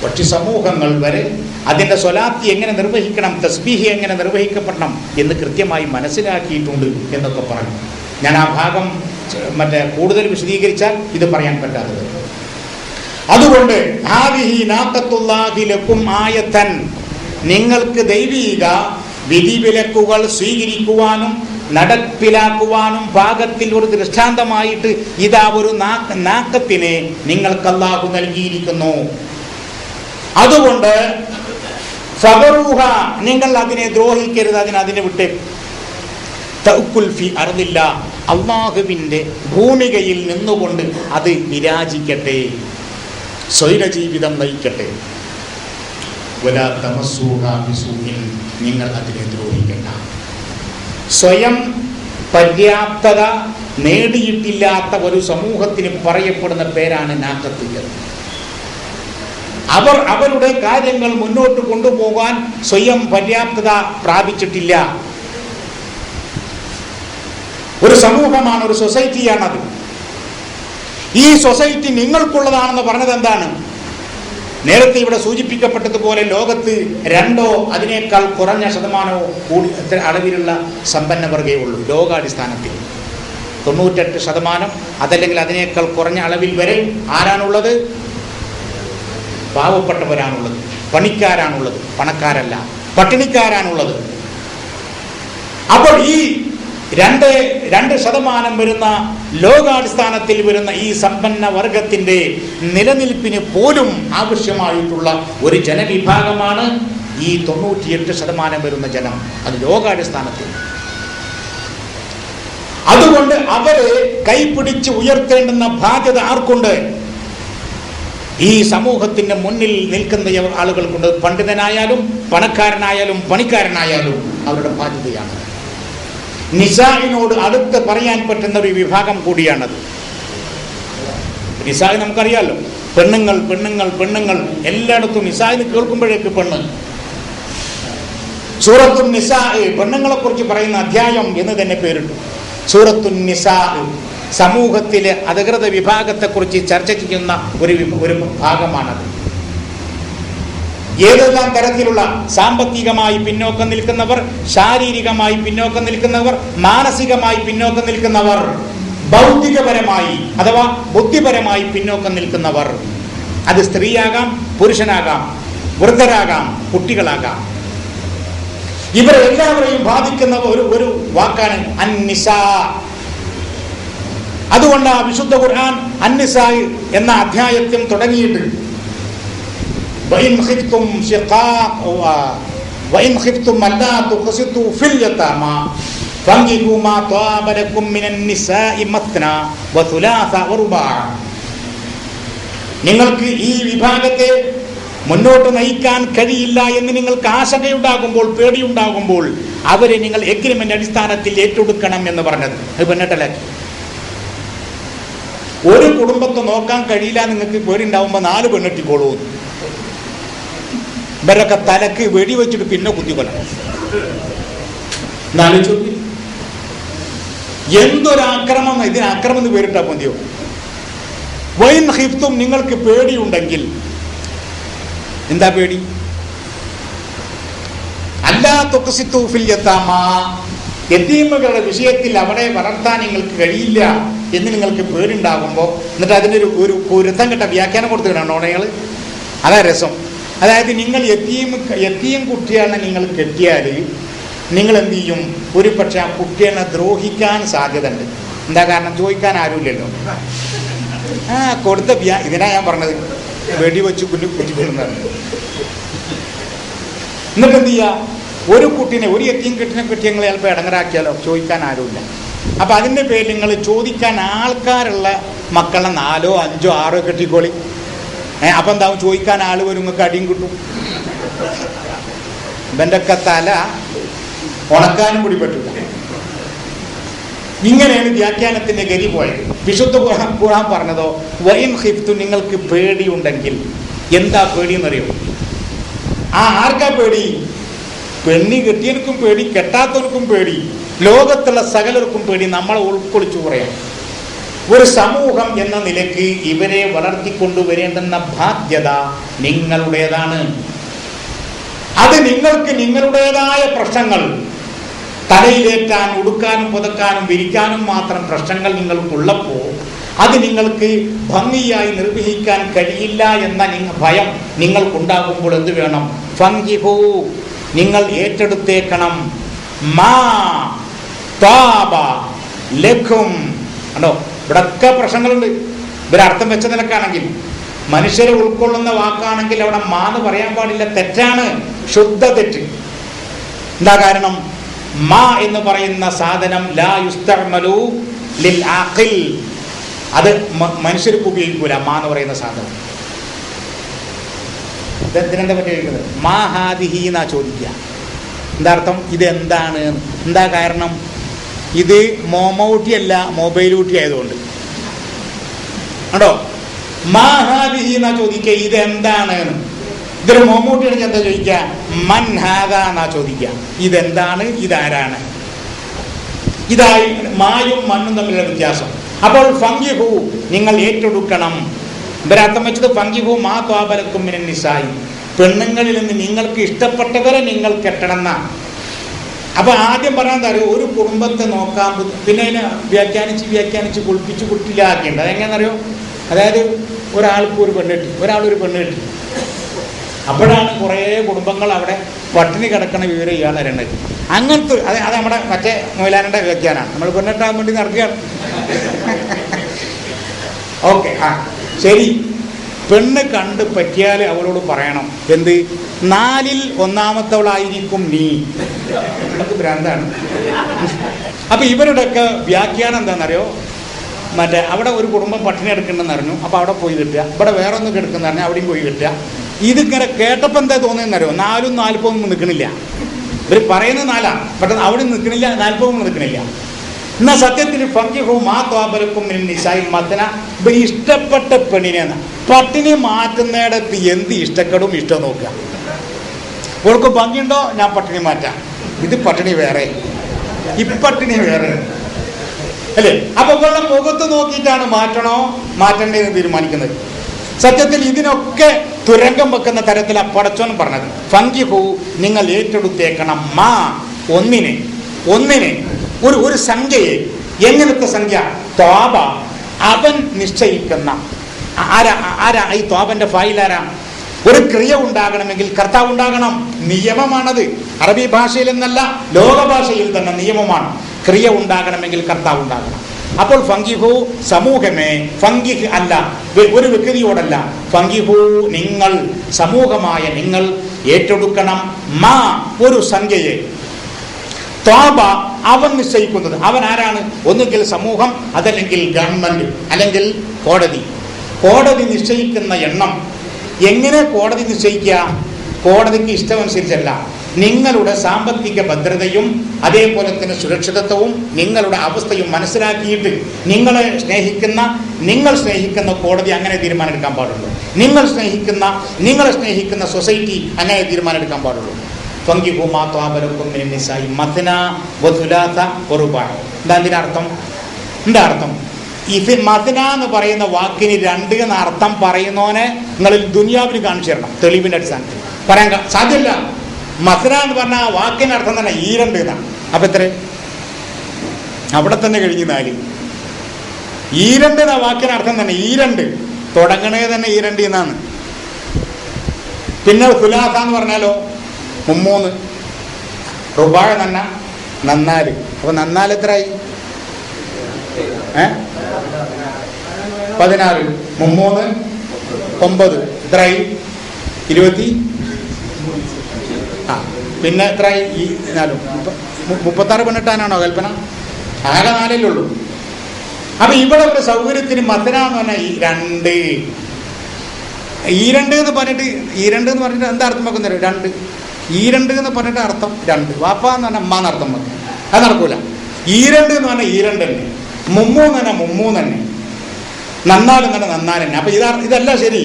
പക്ഷി സമൂഹങ്ങൾ വരെ അതിൻ്റെ സ്വലാത്ത് എങ്ങനെ നിർവഹിക്കണം, തസ്ബീഹ് എങ്ങനെ നിർവഹിക്കപ്പെടണം എന്ന് കൃത്യമായി മനസ്സിലാക്കിയിട്ടുണ്ട് എന്നൊക്കെ പറഞ്ഞു. ഞാൻ ആ ഭാഗം കൂടുതൽ വിശദീകരിച്ചാൽ ഇത് പറയാൻ പറ്റാത്തത്. അതുകൊണ്ട് ഹാദിഹി നാഖത്തുല്ലാഹി ലക്കും ആയതൻ, നിങ്ങൾക്ക് ദൈവീക വിധിവിലക്കുകൾ സ്വീകരിക്കുവാനും നടപ്പിലാക്കുവാനും പാകത്തിൽ ഒരു ദൃഷ്ടാന്തമായിട്ട് ഇതാ ഒരു നാക്കത്തിനെ നിങ്ങൾക്ക് അല്ലാഹു നൽകിയിരിക്കുന്നു. അതുകൊണ്ട് ഫബറൂഹ, നിങ്ങൾ അതിനെ ദ്രോഹിക്കരുത്, അതിനെ വിട്ടേ. തഅക്കുൽ ഫി അർദില്ല, അല്ലാഹുവിൻ്റെ ഭൂമികയിൽ നിന്നുകൊണ്ട് അത് വിരാജിക്കട്ടെ, സ്വൈരജീവിതം നയിക്കട്ടെ. വലാ തമസ്സൂഹാ ബിസൂഇൻ, നിങ്ങൾ അതിനെ ദ്രോഹിക്കണ്ട. സ്വയം പര്യാപ്തത നേടിയിട്ടില്ലാത്ത ഒരു സമൂഹത്തിന് പറയപ്പെടുന്ന പേരാണ് നാക്കത്തുകൾ. അവരുടെ കാര്യങ്ങൾ മുന്നോട്ട് കൊണ്ടുപോകാൻ സ്വയം പര്യാപ്തത പ്രാപിച്ചിട്ടില്ല. ഒരു സമൂഹമാണ്, ഒരു സൊസൈറ്റിയാണത്. ഈ സൊസൈറ്റി നിങ്ങൾക്കുള്ളതാണെന്ന് പറഞ്ഞത് എന്താണ്? നേരത്തെ ഇവിടെ സൂചിപ്പിക്കപ്പെട്ടതുപോലെ ലോകത്ത് 2 അതിനേക്കാൾ കുറഞ്ഞ ശതമാനമോ കൂടി അളവിലുള്ള സമ്പന്നവർഗേ ഉള്ളൂ. ലോകാടിസ്ഥാനത്തിൽ 98% അതല്ലെങ്കിൽ അതിനേക്കാൾ കുറഞ്ഞ അളവിൽ വരെ ആരാണുള്ളത്? പാവപ്പെട്ടവരാണുള്ളത്, പണിക്കാരാണുള്ളത്, പണക്കാരല്ല, പട്ടിണിക്കാരാണുള്ളത്. അപ്പോൾ ഈ 2% വരുന്ന ലോകാടിസ്ഥാനത്തിൽ വരുന്ന ഈ സമ്പന്ന വർഗത്തിന്റെ നിലനിൽപ്പിന് പോലും ആവശ്യമായിട്ടുള്ള ഒരു ജനവിഭാഗമാണ് ഈ 98% വരുന്ന ജനം. അത് ലോകാടിസ്ഥാനത്തിൽ. അതുകൊണ്ട് അവരെ കൈപിടിച്ച് ഉയർത്തേണ്ടുന്ന ബാധ്യത ആർക്കുണ്ട്? ഈ സമൂഹത്തിന്റെ മുന്നിൽ നിൽക്കുന്ന ആളുകൾക്കുണ്ട്. പണ്ഡിതനായാലും പണക്കാരനായാലും പണിക്കാരനായാലും അവരുടെ ബാധ്യതയാണ്. നിസാഇനോട് അടുത്ത് പറയാൻ പറ്റുന്ന ഒരു വിഭാഗം കൂടിയാണത്. നിസാഇ നമുക്കറിയാലോ, പെണ്ണുങ്ങൾ പെണ്ണുങ്ങൾ പെണ്ണുങ്ങൾ എല്ലായിടത്തും. നിസാഇന് കേൾക്കുമ്പോഴേക്ക് പെണ്ണ്. സൂറത്തുൻ നിസാ, പെണ്ണുങ്ങളെ കുറിച്ച് പറയുന്ന അധ്യായം എന്ന് തന്നെ പേരിട്ടു. സൂറത്തുൻ നിസാ സമൂഹത്തിലെ അധികൃത വിഭാഗത്തെക്കുറിച്ച് ചർച്ച ചെയ്യുന്ന ഒരു ഭാഗമാണത്. ഏതെല്ലാം തരത്തിലുള്ള സാമ്പത്തികമായി പിന്നോക്കം നിൽക്കുന്നവർ, ശാരീരികമായി പിന്നോക്കം നിൽക്കുന്നവർ, മാനസികമായി പിന്നോക്കം നിൽക്കുന്നവർ, ഭൗതികപരമായി അഥവാ ബുദ്ധിപരമായി പിന്നോക്കം നിൽക്കുന്നവർ, അത് സ്ത്രീയാകാം, പുരുഷനാകാം, വൃദ്ധരാകാം, കുട്ടികളാകാം, ഇവരെല്ലാവരെയും ബാധിക്കുന്ന ഒരു വാക്കാണ് അന്നിസാ. അതുകൊണ്ട് ആ വിശുദ്ധ ഖുർആൻ അന്നിസാ എന്ന അധ്യായത്തിൽ തുടങ്ങിയിട്ട് وإن خفتم ألا تقسطوا في اليتامى فانكحوا ما طاب لكم من النساء مثنى وثلاث ورباع. നിങ്ങൾക്ക് ഈ വിഭാഗത്തെ മുന്നോട്ട് നയിക്കാൻ കഴിയില്ല എന്ന് നിങ്ങൾക്ക് ആശങ്കയുണ്ടാകുമ്പോൾ, പേടിയുണ്ടാകുമ്പോൾ അവരെ നിങ്ങൾ എഗ്രിമെന്റ് അടിസ്ഥാനത്തിൽ ഏറ്റെടുക്കണം എന്ന് പറഞ്ഞത്. അത് പെണ്ണെട്ടലാക്കി. ഒരു കുടുംബത്തെ നോക്കാൻ കഴിയില്ല നിങ്ങൾക്ക് പേടിയുണ്ടാവുമ്പോൾ 4 പെണ്ണെട്ടിക്കോളൂ. ഇവരൊക്കെ തലക്ക് വെടിവെച്ചിട്ട് പിന്നെ കുത്തിക്കൊല്ലണം. എന്തൊരാക്രമം! ഇതിന് അക്രമം എന്ന് പേരിട്ടാ മതിയോ? വൈൻ ഹിഫ്തും, നിങ്ങൾക്ക് പേടിയുണ്ടെങ്കിൽ. എന്താ പേടി? അല്ലാ തുഖ്സിതു ഫിൽ യതാമ, യതീമുകളുടെ വിഷയത്തിൽ അവരെ വളർത്താൻ നിങ്ങൾക്ക് കഴിയില്ല എന്ന് നിങ്ങൾക്ക് പേടിയുണ്ടാകുമ്പോൾ, എന്നിട്ട് അതിനൊരു കുരുത്തം കെട്ട വ്യാഖ്യാനം കൊടുത്തിട്ടാണോ നിങ്ങൾ? അതാ രസം. അതായത് നിങ്ങൾ യതീം കുട്ടിയാണ് നിങ്ങൾ കെട്ടിയാൽ നിങ്ങൾ എന്ത് ചെയ്യും? ഒരു പക്ഷെ ആ കുട്ടിയെ ദ്രോഹിക്കാൻ സാധ്യത ഉണ്ട്. എന്താ കാരണം? ചോദിക്കാൻ ആരുമില്ലല്ലോ. കൊടുത്ത ഇതിനാ ഞാൻ പറഞ്ഞത്, വെടിവെച്ച് കുറ്റിക്കൊള്ളുന്നതാണ്. എന്നിട്ട് എന്ത് ചെയ്യുക? ഒരു കുട്ടീനെ, ഒരു യതീം കെട്ടിനെ നിങ്ങൾ ചിലപ്പോൾ ഇടങ്ങറാക്കിയാലോ, ചോദിക്കാൻ ആരുമില്ല. അപ്പം അതിൻ്റെ പേരിൽ നിങ്ങൾ ചോദിക്കാൻ ആൾക്കാരുള്ള മക്കളെ 4, 5, 6 കെട്ടിക്കോളി. അപ്പം എന്താവും? ചോദിക്കാൻ ആൾ വരും, നിങ്ങൾക്ക് അടിയും കിട്ടും. ഇവൻ്റെയൊക്കെ തല ഉണക്കാനും കൂടി പറ്റില്ല. ഇങ്ങനെയാണ് വ്യാഖ്യാനത്തിന്റെ ഗതി പോയത്. വിശുദ്ധ ഖുർആൻ പറഞ്ഞതോ വൈൻ ഖിഫ്തു, നിങ്ങൾക്ക് പേടിയുണ്ടെങ്കിൽ. എന്താ പേടിയെന്നറിയോ? ആർക്കാ പേടി? പെണ്ണി കെട്ടിയവർക്കും പേടി, കെട്ടാത്തവർക്കും പേടി, ലോകത്തുള്ള സകലർക്കും പേടി. നമ്മളെ ഉൾക്കൊള്ളിച്ചു പറയാം. ഒരു സമൂഹം എന്ന നിലയ്ക്ക് ഇവരെ വളർത്തിക്കൊണ്ടുവരേണ്ടുന്ന ബാധ്യത നിങ്ങളുടേതാണ്. അത് നിങ്ങൾക്ക് നിങ്ങളുടേതായ പ്രശ്നങ്ങൾ തലയിലേറ്റാൻ, ഉടുക്കാനും പുതക്കാനും വിരിക്കാനും മാത്രം പ്രശ്നങ്ങൾ നിങ്ങൾക്കുള്ളപ്പോൾ അത് നിങ്ങൾക്ക് ഭംഗിയായി നിർവഹിക്കാൻ കഴിയില്ല എന്ന ഭയം നിങ്ങൾക്കുണ്ടാകുമ്പോൾ എന്ത് വേണം? ഫൻകിഹൂ, നിങ്ങൾ ഏറ്റെടുത്തേക്കണം. മാ ത്വാബ ലക്കും. കണ്ടോ, ഇവിടൊക്കെ പ്രശ്നങ്ങളുണ്ട്. ഇവരർത്ഥം വെച്ച നിലക്കാണെങ്കിൽ, മനുഷ്യരെ ഉൾക്കൊള്ളുന്ന വാക്കാണെങ്കിൽ അവിടെ മാന്ന് പറയാൻ പാടില്ല. തെറ്റാണ്, ശുദ്ധ തെറ്റ്. എന്താ കാരണം? മാ എന്ന് പറയുന്ന സാധനം ലാ യുസ്തഅ്മലു ലിൽ ആഖിൽ, അത് മനുഷ്യർക്ക് ഉപയോഗിക്കൂല. മാ എന്ന് പറയുന്ന സാധനം ഇതിനെന്താ പറ്റി ചോദിക്കുന്നത്? മാ ഹാദിഹി എന്നാ ചോദിക്കുക. എന്താ അർത്ഥം? ഇതെന്താണ്? എന്താ കാരണം? ഇത് മോമൂട്ടിയല്ല, മൊബൈൽ ഊട്ടി ആയതുകൊണ്ട് കണ്ടോ. മാഹാദിഹി എന്നാ ചോദിക്കുക, ഇതെന്താണ്. ഇതൊരു മോമൂട്ടിയാണെങ്കിൽ എന്താ ചോദിക്കുക, മൻ ഹാദ എന്നാ ചോദിക്കുക, ഇതെന്താണ്, ഇതാരാണ്. ഇതായി മായും മണ്ണും തമ്മിലുള്ള വ്യത്യാസം. അപ്പോൾ ഫങ്കിഹു, നിങ്ങൾ ഏറ്റെടുക്കണം. ഇവരർത്ഥം വെച്ചത് ഫങ്കിഹു മാ ത്വാബലക്കും മിനൻ നിസായി, പെണ്ണുങ്ങളിൽ നിന്ന് നിങ്ങൾക്ക് ഇഷ്ടപ്പെട്ടവരെ നിങ്ങൾ കെട്ടണം എന്നാണ്. അപ്പൊ ആദ്യം പറയാൻ തരും, ഒരു കുടുംബത്തെ നോക്കാൻ, പിന്നെ അതിനെ വ്യാഖ്യാനിച്ച് കുളിപ്പിച്ച് കുട്ടിയിലാക്കേണ്ടത്. അതെങ്ങനെയെന്നറിയോ, അതായത് ഒരാൾക്ക് ഒരു പെണ്ണ് കിട്ടി, ഒരാളൊരു പെണ്ണ് കിട്ടി. അപ്പോഴാണ് കുറേ കുടുംബങ്ങൾ അവിടെ പട്ടിണി കിടക്കണ വിവരം ഇയാൾ അറിയണത്. അങ്ങനത്തെ അത് നമ്മുടെ മറ്റേ മൊയിലാനയുടെ വ്യാഖ്യാനാണ്. നമ്മൾ പെണ്ണിട്ടാൻ വേണ്ടി നടക്കുകയാണ്. ഓക്കെ, ശരി. പെണ്ണ് കണ്ട് പറ്റിയാൽ അവളോട് പറയണം എന്ത്, 4-ൽ 1-ാമത്തവളായിരിക്കും നീ. നമുക്ക് ഭ്രാന്താണ്. അപ്പൊ ഇവരുടെയൊക്കെ വ്യാഖ്യാനം എന്താണെന്നറിയോ, മറ്റേ അവിടെ ഒരു കുടുംബം പട്ടിണി എടുക്കണമെന്ന് അറിഞ്ഞു, അപ്പോൾ അവിടെ പോയി കിട്ടുക. ഇവിടെ വേറെ ഒന്ന് കിടക്കുന്ന പറഞ്ഞാൽ അവിടെയും പോയി കിട്ടുക. ഇതിങ്ങനെ കേട്ടപ്പോൾ എന്താ തോന്നുന്നറിയോ, 4-ഉം 40-ഉം നിൽക്കണില്ല. ഇവർ പറയുന്നത് 4-ആണ്, പെട്ടെന്ന് അവിടെ നിൽക്കണില്ല, 40-ഉം നിൽക്കണില്ല. എന്നാൽ സത്യത്തിൽ ഫങ്കിഹു മാ ത്വാബലക്കും മിനൻ നിസാഇ മത്ന, ഇവർ ഇഷ്ടപ്പെട്ട പെണ്ണിനെ പട്ടിണി മാറ്റുന്നിടത്ത് എന്ത് ഇഷ്ടപ്പെടും ഇഷ്ടം നോക്കുക. ഓൾക്ക് ഭംഗിയുണ്ടോ, ഞാൻ പട്ടിണി മാറ്റാം. ഇത് പട്ടിണി വേറെ, ഇപ്പട്ടിണി വേറെ അല്ലേ. അപ്പൊ ഇവളുടെ മുഖത്ത് നോക്കിയിട്ടാണ് മാറ്റണോ മാറ്റണ്ടേന്ന് തീരുമാനിക്കുന്നത്. സത്യത്തിൽ ഇതിനൊക്കെ തുരങ്കം വെക്കുന്ന തരത്തിലാണ് പടച്ചോൻ പറഞ്ഞത്. ഫങ്കിഹു, നിങ്ങൾ ഏറ്റെടുത്തേക്കണം, മാ ഒന്നിനെ ഒരു സംഖ്യയെ. എങ്ങനത്തെ സംഖ്യ, ത്വാബ അവൻ നിശ്ചയിക്കുന്ന. ആരാ ഈ ത്വാബന്റെ ഫായിലാരാ? ഒരു ക്രിയ ഉണ്ടാകണമെങ്കിൽ കർത്താവ് ഉണ്ടാകണം, നിയമമാണത്. അറബി ഭാഷയിൽ എന്നല്ല, ലോക ഭാഷയിൽ തന്നെ നിയമമാണ്. ക്രിയ ഉണ്ടാകണമെങ്കിൽ കർത്താവ് ഉണ്ടാകണം. അപ്പോൾ ഫങ്കിഹു സമൂഹമേ, ഫങ്കിഹ് അല്ല ഒരു വ്യക്തിയോടല്ല, ഫങ്കിഹു നിങ്ങൾ, സമൂഹമായ നിങ്ങൾ ഏറ്റെടുക്കണം, മാ ഒരു സംഖ്യയെ. ത്വാബ അവൻ നിശ്ചയിക്കുന്നത്. അവൻ ആരാണ്? ഒന്നുകിൽ സമൂഹം, അതല്ലെങ്കിൽ ഗവൺമെന്റ്, അല്ലെങ്കിൽ കോടതി നിശ്ചയിക്കുന്ന എണ്ണം. എങ്ങനെ കോടതി നിശ്ചയിക്കുക? കോടതിക്ക് ഇഷ്ടമനുസരിച്ചല്ല. നിങ്ങളുടെ സാമ്പത്തിക ഭദ്രതയും അതേപോലെ തന്നെ സുരക്ഷിതത്വവും നിങ്ങളുടെ അവസ്ഥയും മനസ്സിലാക്കിയിട്ട് നിങ്ങൾ സ്നേഹിക്കുന്ന കോടതി അങ്ങനെ തീരുമാനമെടുക്കാൻ പാടുള്ളൂ. നിങ്ങളെ സ്നേഹിക്കുന്ന സൊസൈറ്റി അങ്ങനെ തീരുമാനമെടുക്കാൻ പാടുള്ളൂ. ഫങ്കിഹു മാ ത്വാബലക്കും മിനൻ നിസാഇ മത്ന വസുലാസ വറുബാ. എന്താ അർത്ഥം? ഇത് മത്ന എന്ന് പറയുന്ന വാക്കിന് 2 എന്ന അർത്ഥം പറയുന്നവനെ നിങ്ങൾ ദുനിയാവിന് കാണിച്ചു തരണം, തെളിവിന്റെ അടിസ്ഥാനത്തിൽ. പറയാൻ സാധ്യമല്ല. മത്ന എന്ന് പറഞ്ഞാൽ ആ വാക്കിന്റെ അർത്ഥം തന്നെ 2 എന്നാണ്. അപ്പൊ എത്ര? അവിടെ തന്നെ കഴിഞ്ഞ് 4. 2 എന്ന വാക്കിന്റെ അർത്ഥം തന്നെ 2, തുടങ്ങണേ തന്നെ 2 എന്നാണ്. പിന്നെ സുലാസ എന്ന് പറഞ്ഞാലോ 3, റുബാഴ തന്നെ 4. അപ്പൊ 4 എത്രയായി? 16, 3, 9 എത്രയായി? 20. പിന്നെ എത്രയായി? 36 പെണ്ണിട്ടാനാണോ കൽപ്പന? ആകെ 4 ഉള്ളൂ. അപ്പൊ ഇവിടെ ഒരു സൗകര്യത്തിന് മത്തനാന്ന് പറഞ്ഞാൽ 2 എന്ന് പറഞ്ഞിട്ട് എന്താ അർത്ഥം വെക്കുന്നത്? 2 എന്ന് പറഞ്ഞിട്ട് അർത്ഥം 2. വാപ്പ എന്ന് പറഞ്ഞാൽ അമ്മ എന്നർത്ഥം വെക്കും. അത് നടക്കൂല. 2 എന്ന് പറഞ്ഞാൽ 2 തന്നെ, 3 എന്ന് പറഞ്ഞാൽ 3 തന്നെ, 4 എന്ന് പറഞ്ഞാൽ 4 തന്നെ. അപ്പൊ ഇതല്ല ശരി.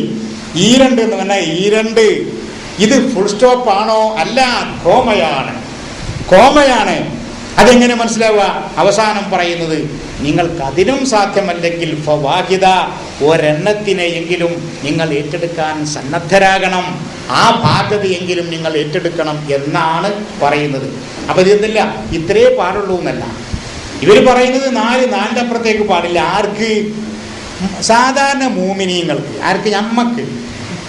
2 എന്ന് പറഞ്ഞാൽ 2. ഇത് ഫുൾ സ്റ്റോപ്പ് ആണോ? അല്ല, കോമയാണ്. അതെങ്ങനെ മനസ്സിലാവുക? അവസാനം പറയുന്നത്, നിങ്ങൾക്ക് അതിനും സാധ്യമല്ലെങ്കിൽ ഫവാഹിദ, ഒരെണ്ണത്തിനെയെങ്കിലും നിങ്ങൾ ഏറ്റെടുക്കാൻ സന്നദ്ധരാകണം, ആ ബാധ്യതയെങ്കിലും നിങ്ങൾ ഏറ്റെടുക്കണം എന്നാണ് പറയുന്നത്. അപ്പൊ ഇതെന്നില്ല ഇത്രേ പാടുള്ളൂ എന്നല്ല. ഇവർ പറയുന്നത് 4 അപ്പുറത്തേക്ക് പാടില്ല. ആർക്ക്? സാധാരണ മൂമിനീങ്ങൾക്ക്. ആർക്ക്?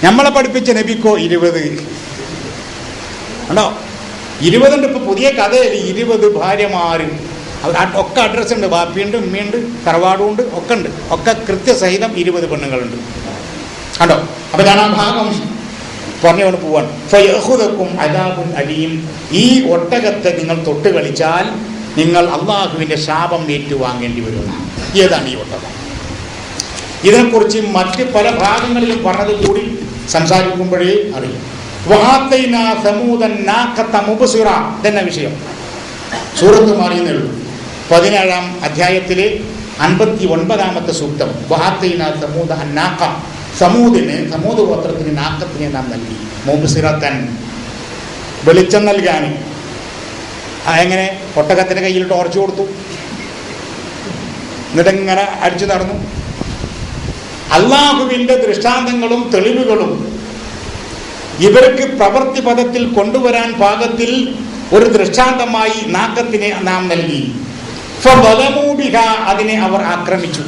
നമ്മളെ പഠിപ്പിച്ച നബിക്കോ 20 ഉണ്ടോ? 20 ഉണ്ട്. ഇപ്പൊ പുതിയ കഥയിൽ 20 ഭാര്യമാര്, ഒക്കെ അഡ്രസ് ഉണ്ട്. ബാപ്പിയുണ്ട്, ഉമ്മയുണ്ട്, തറവാടുണ്ട്, ഒക്കെ ഉണ്ട്. ഒക്കെ കൃത്യസഹിതം 20 പെണ്ണുങ്ങളുണ്ട്. കണ്ടോ? അപ്പൊ ഞാൻ ആ ഭാഗം പറഞ്ഞുകൊണ്ട് പോവാണ്. ഫയഖുദക്കും അദാബുൻ അലീം. ഈ ഒട്ടകത്തെ നിങ്ങൾ തൊട്ട് കളിച്ചാൽ നിങ്ങൾ അള്ളാഹുവിന്റെ ശാപം ഏറ്റുവാങ്ങേണ്ടി വരും. ഏതാണ് ഈ ഒട്ടകം? ഇതിനെക്കുറിച്ച് മറ്റ് പല ഭാഗങ്ങളിലും പറഞ്ഞത് കൂടി സംസാരിക്കുമ്പോഴേ അറിയും. തന്നെ വിഷയം സൂറത്ത് മാറിയെന്നേ ഉള്ളൂ. 17-ാം അധ്യായത്തിലെ 59-ാമത്തെ സൂക്തം. സമൂദ് ഗോത്രത്തിന് നാക്കത്തിനെ നാം നൽകി, മുബ്സിറത്തൻ, വെളിച്ചം നൽകാൻ. എങ്ങനെ? ഒട്ടകത്തിന്റെ കയ്യിൽ ടോർച്ച് കൊടുത്തു, എന്നിട്ടിങ്ങനെ അടിച്ചു നടന്നു. അള്ളാഹുവിന്റെ ദൃഷ്ടാന്തങ്ങളും തെളിവുകളും ഇവർക്ക് പ്രവൃത്തി പദത്തിൽ കൊണ്ടുവരാൻ പാകത്തിൽ ഒരു ദൃഷ്ടാന്തമായി നാക്കത്തിനെ നാം നൽകി. അതിനെ അവർ ആക്രമിച്ചു.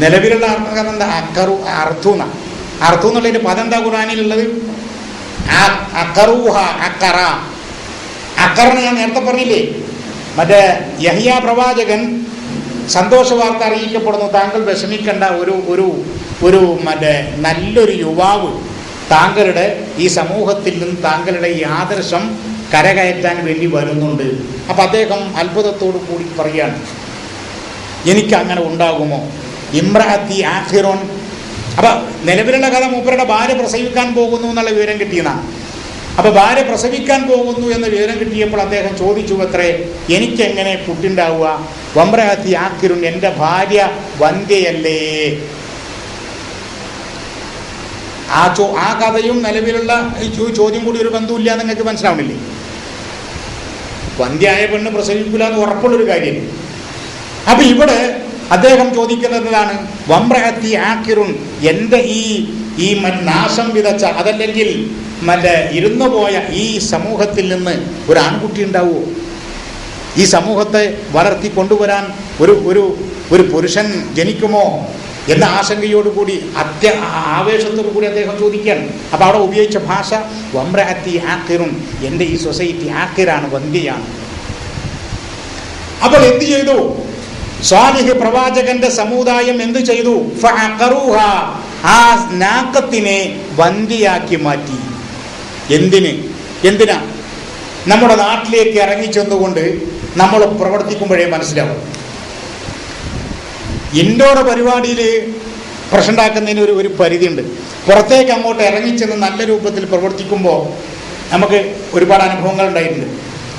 നിലവിലുള്ള അർത്ഥം എന്താ? അർത്ഥു എന്നുള്ളതിന്റെ പദം എന്താ ഖുർആനിലുള്ളത്? അക്കറിനെ ഞാൻ നേരത്തെ പറഞ്ഞില്ലേ, മറ്റേ യഹ്യ പ്രവാചകൻ സന്തോഷ വാർത്ത അറിയിക്കപ്പെടുന്നു, താങ്കൾ വിഷമിക്കേണ്ട, ഒരു മറ്റേ നല്ലൊരു യുവാവ് താങ്കളുടെ ഈ സമൂഹത്തിൽ നിന്ന് താങ്കളുടെ ഈ ആദർശം കരകയറ്റാൻ വേണ്ടി വരുന്നുണ്ട്. അപ്പം അദ്ദേഹം അത്ഭുതത്തോടു കൂടി പറയാണ്, എനിക്ക് അങ്ങനെ ഉണ്ടാകുമോ? ഇമ്രഅത്തി ആഖിറുൻ. അപ്പം നിലവിലുള്ള കഥ മൂപ്പരുടെ ഭാര്യ പ്രസവിക്കാൻ പോകുന്നു എന്നുള്ള വിവരം കിട്ടിയതാണ്. അപ്പം ഭാര്യ പ്രസവിക്കാൻ പോകുന്നു എന്ന വിവരം കിട്ടിയപ്പോൾ അദ്ദേഹം ചോദിച്ചു, അത്രേ, എനിക്കെങ്ങനെ കുട്ടിണ്ടാവുക? വമ്രഅത്തി ആഖിറുൻ, എൻ്റെ ഭാര്യ വന്ധ്യയല്ലേ? ആ കഥയും നിലവിലുള്ള ചോദ്യം കൂടി ഒരു ബന്ധമില്ല എന്ന് നിങ്ങൾക്ക് മനസ്സിലാവണില്ലേ? വന്ധ്യായ പെണ്ണ് പ്രസവിക്കില്ല എന്ന് ഉറപ്പുള്ളൊരു കാര്യം. അപ്പൊ ഇവിടെ അദ്ദേഹം ചോദിക്കുന്നതാണ്, വമ്രഅത്തി ആഖിറുൻ, എൻ്റെ ഈ നാശം വിതച്ച, അതല്ലെങ്കിൽ മറ്റേ ഇരുന്നു പോയ ഈ സമൂഹത്തിൽ നിന്ന് ഒരു ആൺകുട്ടി ഉണ്ടാവുമോ? ഈ സമൂഹത്തെ വളർത്തി കൊണ്ടുവരാൻ ഒരു പുരുഷൻ ജനിക്കുമോ എന്ന ആശങ്കയോടുകൂടി ആവേശത്തോടു കൂടി അദ്ദേഹം ചോദിക്കുകയാണ്. അപ്പോൾ അവിടെ ഉപയോഗിച്ച ഭാഷ വമ്രഅത്തി ആഖിറുൻ, എൻ്റെ ഈ സൊസൈറ്റി ആഖിറാണ്, വന്ധ്യയാണ്. അപ്പോൾ എന്ത് ചെയ്തു? സ്വാലിഹ് പ്രവാചകന്റെ സമുദായം എന്ത് ചെയ്തു? ഫഅഖറൂഹ, ആ നാക്കത്തിനെ വന്ധ്യയാക്കി മാറ്റി. എന്തിനാ? നമ്മുടെ നാട്ടിലേക്ക് ഇറങ്ങിച്ചെന്നുകൊണ്ട് നമ്മൾ പ്രവർത്തിക്കുമ്പോഴേ മനസ്സിലാവും. ഇൻഡോർ പരിപാടിയിൽ പ്രശ്നം ഉണ്ടാക്കുന്നതിന് ഒരു പരിധിയുണ്ട്. പുറത്തേക്ക് അങ്ങോട്ട് ഇറങ്ങിച്ചെന്ന് നല്ല രൂപത്തിൽ പ്രവർത്തിക്കുമ്പോൾ നമുക്ക് ഒരുപാട് അനുഭവങ്ങൾ ഉണ്ടായിട്ടുണ്ട്.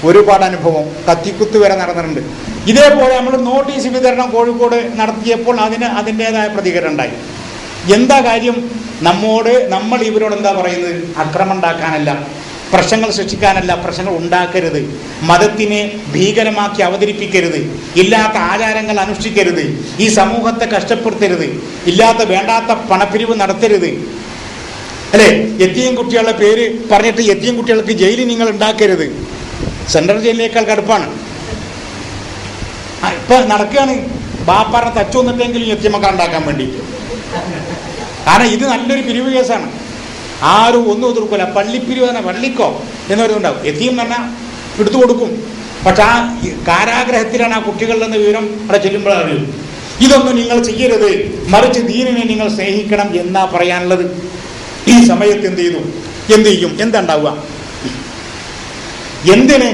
ഒരുപാട് അനുഭവം, കത്തിക്കുത്ത് വരെ നടന്നിട്ടുണ്ട്. ഇതേപോലെ നമ്മൾ നോട്ടീസ് വിതരണം കോഴിക്കോട് നടത്തിയപ്പോൾ അതിൻ്റെതായ പ്രതികരണം ഉണ്ടായി. എന്താ കാര്യം? നമ്മൾ ഇവരോട് എന്താ പറയുന്നത്? അക്രമം ഉണ്ടാക്കാനല്ല, പ്രശ്നങ്ങൾ സൃഷ്ടിക്കാനല്ല, പ്രശ്നങ്ങൾ ഉണ്ടാക്കരുത്, മതത്തിനെ ഭീകരമാക്കി അവതരിപ്പിക്കരുത്, ഇല്ലാത്ത ആചാരങ്ങൾ അനുഷ്ഠിക്കരുത്, ഈ സമൂഹത്തെ കഷ്ടപ്പെടുത്തരുത്, ഇല്ലാത്ത വേണ്ടാത്ത പണപ്പിരിവ് നടത്തരുത്, അല്ലേ? യത്തീം കുട്ടികളുടെ പേര് പറഞ്ഞിട്ട് യത്തീം കുട്ടികൾക്ക് ജയിലിൽ നിങ്ങൾ ഉണ്ടാക്കരുത്. സെൻട്രൽ ജയിലിനേക്കാൾ കടുപ്പാണ്. ഇപ്പൊ നടക്കുകയാണ്, ബാപ്പാറെ തച്ചു വന്നിട്ടെങ്കിലും യത്തീമക്കൾ ഉണ്ടാക്കാൻ വേണ്ടിയിട്ട്. കാരണം ഇത് നല്ലൊരു പിരിവ് കേസാണ്. ആരും ഒന്നും എതിർക്കില്ല. പള്ളിപ്പിരിവ് തന്നെ, പള്ളിക്കോ എന്നൊരിതുണ്ടാവും. യതീം തന്നെ എടുത്തു കൊടുക്കും. പക്ഷെ ആ കാരാഗ്രഹത്തിലാണ് ആ കുട്ടികളിലെന്ന വിവരം അവിടെ ചെല്ലുമ്പോഴാണ് അറിയും. ഇതൊന്നും നിങ്ങൾ ചെയ്യരുത്, മറിച്ച് ദീനിനെ നിങ്ങൾ സ്നേഹിക്കണം എന്നാ പറയാനുള്ളത്. ഈ സമയത്ത് എന്ത് ചെയ്യും? എന്താ ഉണ്ടാവുക? എന്തിന്?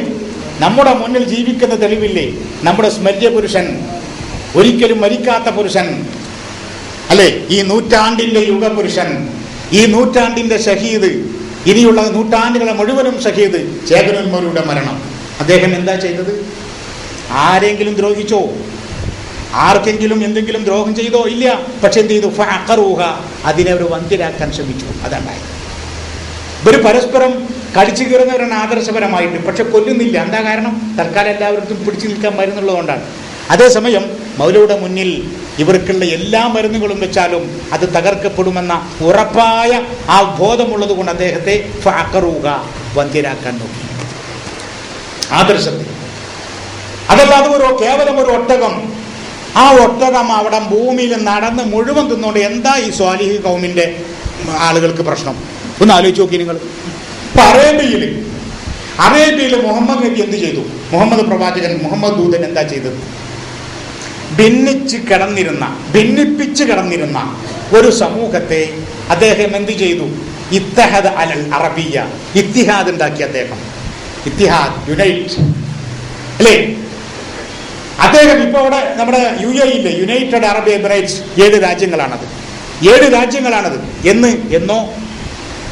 നമ്മുടെ മുന്നിൽ ജീവിക്കുന്ന തെളിവില്ലേ? നമ്മുടെ സ്മര്യ പുരുഷൻ, ഒരിക്കലും മരിക്കാത്ത പുരുഷൻ, അല്ലെ? ഈ നൂറ്റാണ്ടിന്റെ യുഗപുരുഷൻ, ഈ നൂറ്റാണ്ടിന്റെ ഷഹീദ്, ഇനിയുള്ള നൂറ്റാണ്ടുകളെ മുഴുവനും ഷഹീദ് ചേകനന്മാരുടെ മരണം. അദ്ദേഹം എന്താ ചെയ്തത്? ആരെങ്കിലും ദ്രോഹിച്ചോ? ആർക്കെങ്കിലും എന്തെങ്കിലും ദ്രോഹം ചെയ്തോ? ഇല്ല. പക്ഷെ എന്ത് ചെയ്തു? ഫഅഖറൂഹ, അതിനെ ഒരു വന്ധ്യരാക്കാൻ ശ്രമിച്ചു. അതുണ്ടായി. ഇവര് പരസ്പരം കടിച്ചു കീറുന്നവരാണ് ആദർശപരമായിട്ട്, പക്ഷെ കൊല്ലുന്നില്ല. എന്താ കാരണം? തൽക്കാലം എല്ലാവർക്കും പിടിച്ചു നിൽക്കാൻ മരുന്നുള്ളതുകൊണ്ടാണ്. അതേസമയം മൗലയുടെ മുന്നിൽ ഇവർക്കുള്ള എല്ലാ മരുന്നുകളും വെച്ചാലും അത് തകർക്കപ്പെടുമെന്ന ഉറപ്പായ ആ ബോധമുള്ളത് കൊണ്ട് അദ്ദേഹത്തെ ഫഅഖറൂഹ, വന്ധ്യരാക്കാൻ നോക്കി. ആദർശത്തെ അതല്ലാതെ കേവലം ഒരു ഒട്ടകം, ആ ഒട്ടകം അവിടെ ഭൂമിയിൽ നടന്ന് മുഴുവൻ തിന്നുകൊണ്ട് എന്താ ഈ സ്വാലിഹ് കൗമിന്റെ ആളുകൾക്ക് പ്രശ്നം? ഒന്ന് ആലോചിച്ച് നോക്കി നിങ്ങൾ. ഇപ്പൊ അറേബ്യയിൽ മുഹമ്മദ് നബി എന്ത് ചെയ്തു? മുഹമ്മദ് പ്രവാചകൻ, മുഹമ്മദ് ദൂതൻ എന്താ ചെയ്തത്? ഭിന്നിപ്പിച്ച് കിടന്നിരുന്ന ഒരു സമൂഹത്തെ അദ്ദേഹം എന്ത് ചെയ്തു? ഇത്തഹദ് അലൽ അറബിയ, ഇത്തിഹാദ് ഉണ്ടാക്കി അദ്ദേഹം. ഇത്തിഹാദ്, യുണൈറ്റ്, അല്ലേ? അദ്ദേഹം ഇപ്പോൾ അവിടെ നമ്മുടെ UAE ഇല്ലേ, യുണൈറ്റഡ് അറബ് എമിറേറ്റ്സ്, 7 രാജ്യങ്ങളാണത്. 7 രാജ്യങ്ങളാണത്.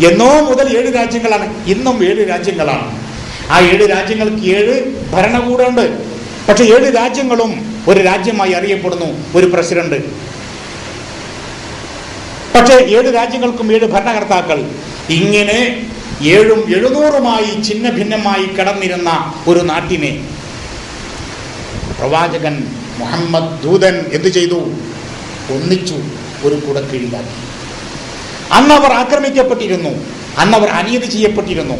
എന്നോ മുതൽ 7 രാജ്യങ്ങളാണ്. ഇന്നും 7 രാജ്യങ്ങളാണ്. ആ 7 രാജ്യങ്ങൾക്ക് 7 ഭരണകൂടമുണ്ട്. പക്ഷെ 7 രാജ്യങ്ങളും ഒരു രാജ്യമായി അറിയപ്പെടുന്നു, ഒരു പ്രസിഡന്റ്. പക്ഷേ 7 രാജ്യങ്ങൾക്കും 7 ഭരണകർത്താക്കൾ. ഇങ്ങനെ 7ഉം 700മായി ഛിന്ന ഭിന്നമായി കിടന്നിരുന്ന ഒരു നാട്ടിനെ പ്രവാചകൻ മുഹമ്മദ് ദൂതൻ എന്തു ചെയ്തു? ഒന്നിച്ചു ഒരു കുടക്കീഴിലാക്കി. അന്നവർ ആക്രമിക്കപ്പെട്ടിരുന്നു, അന്നവർ അനീതി ചെയ്യപ്പെട്ടിരുന്നു.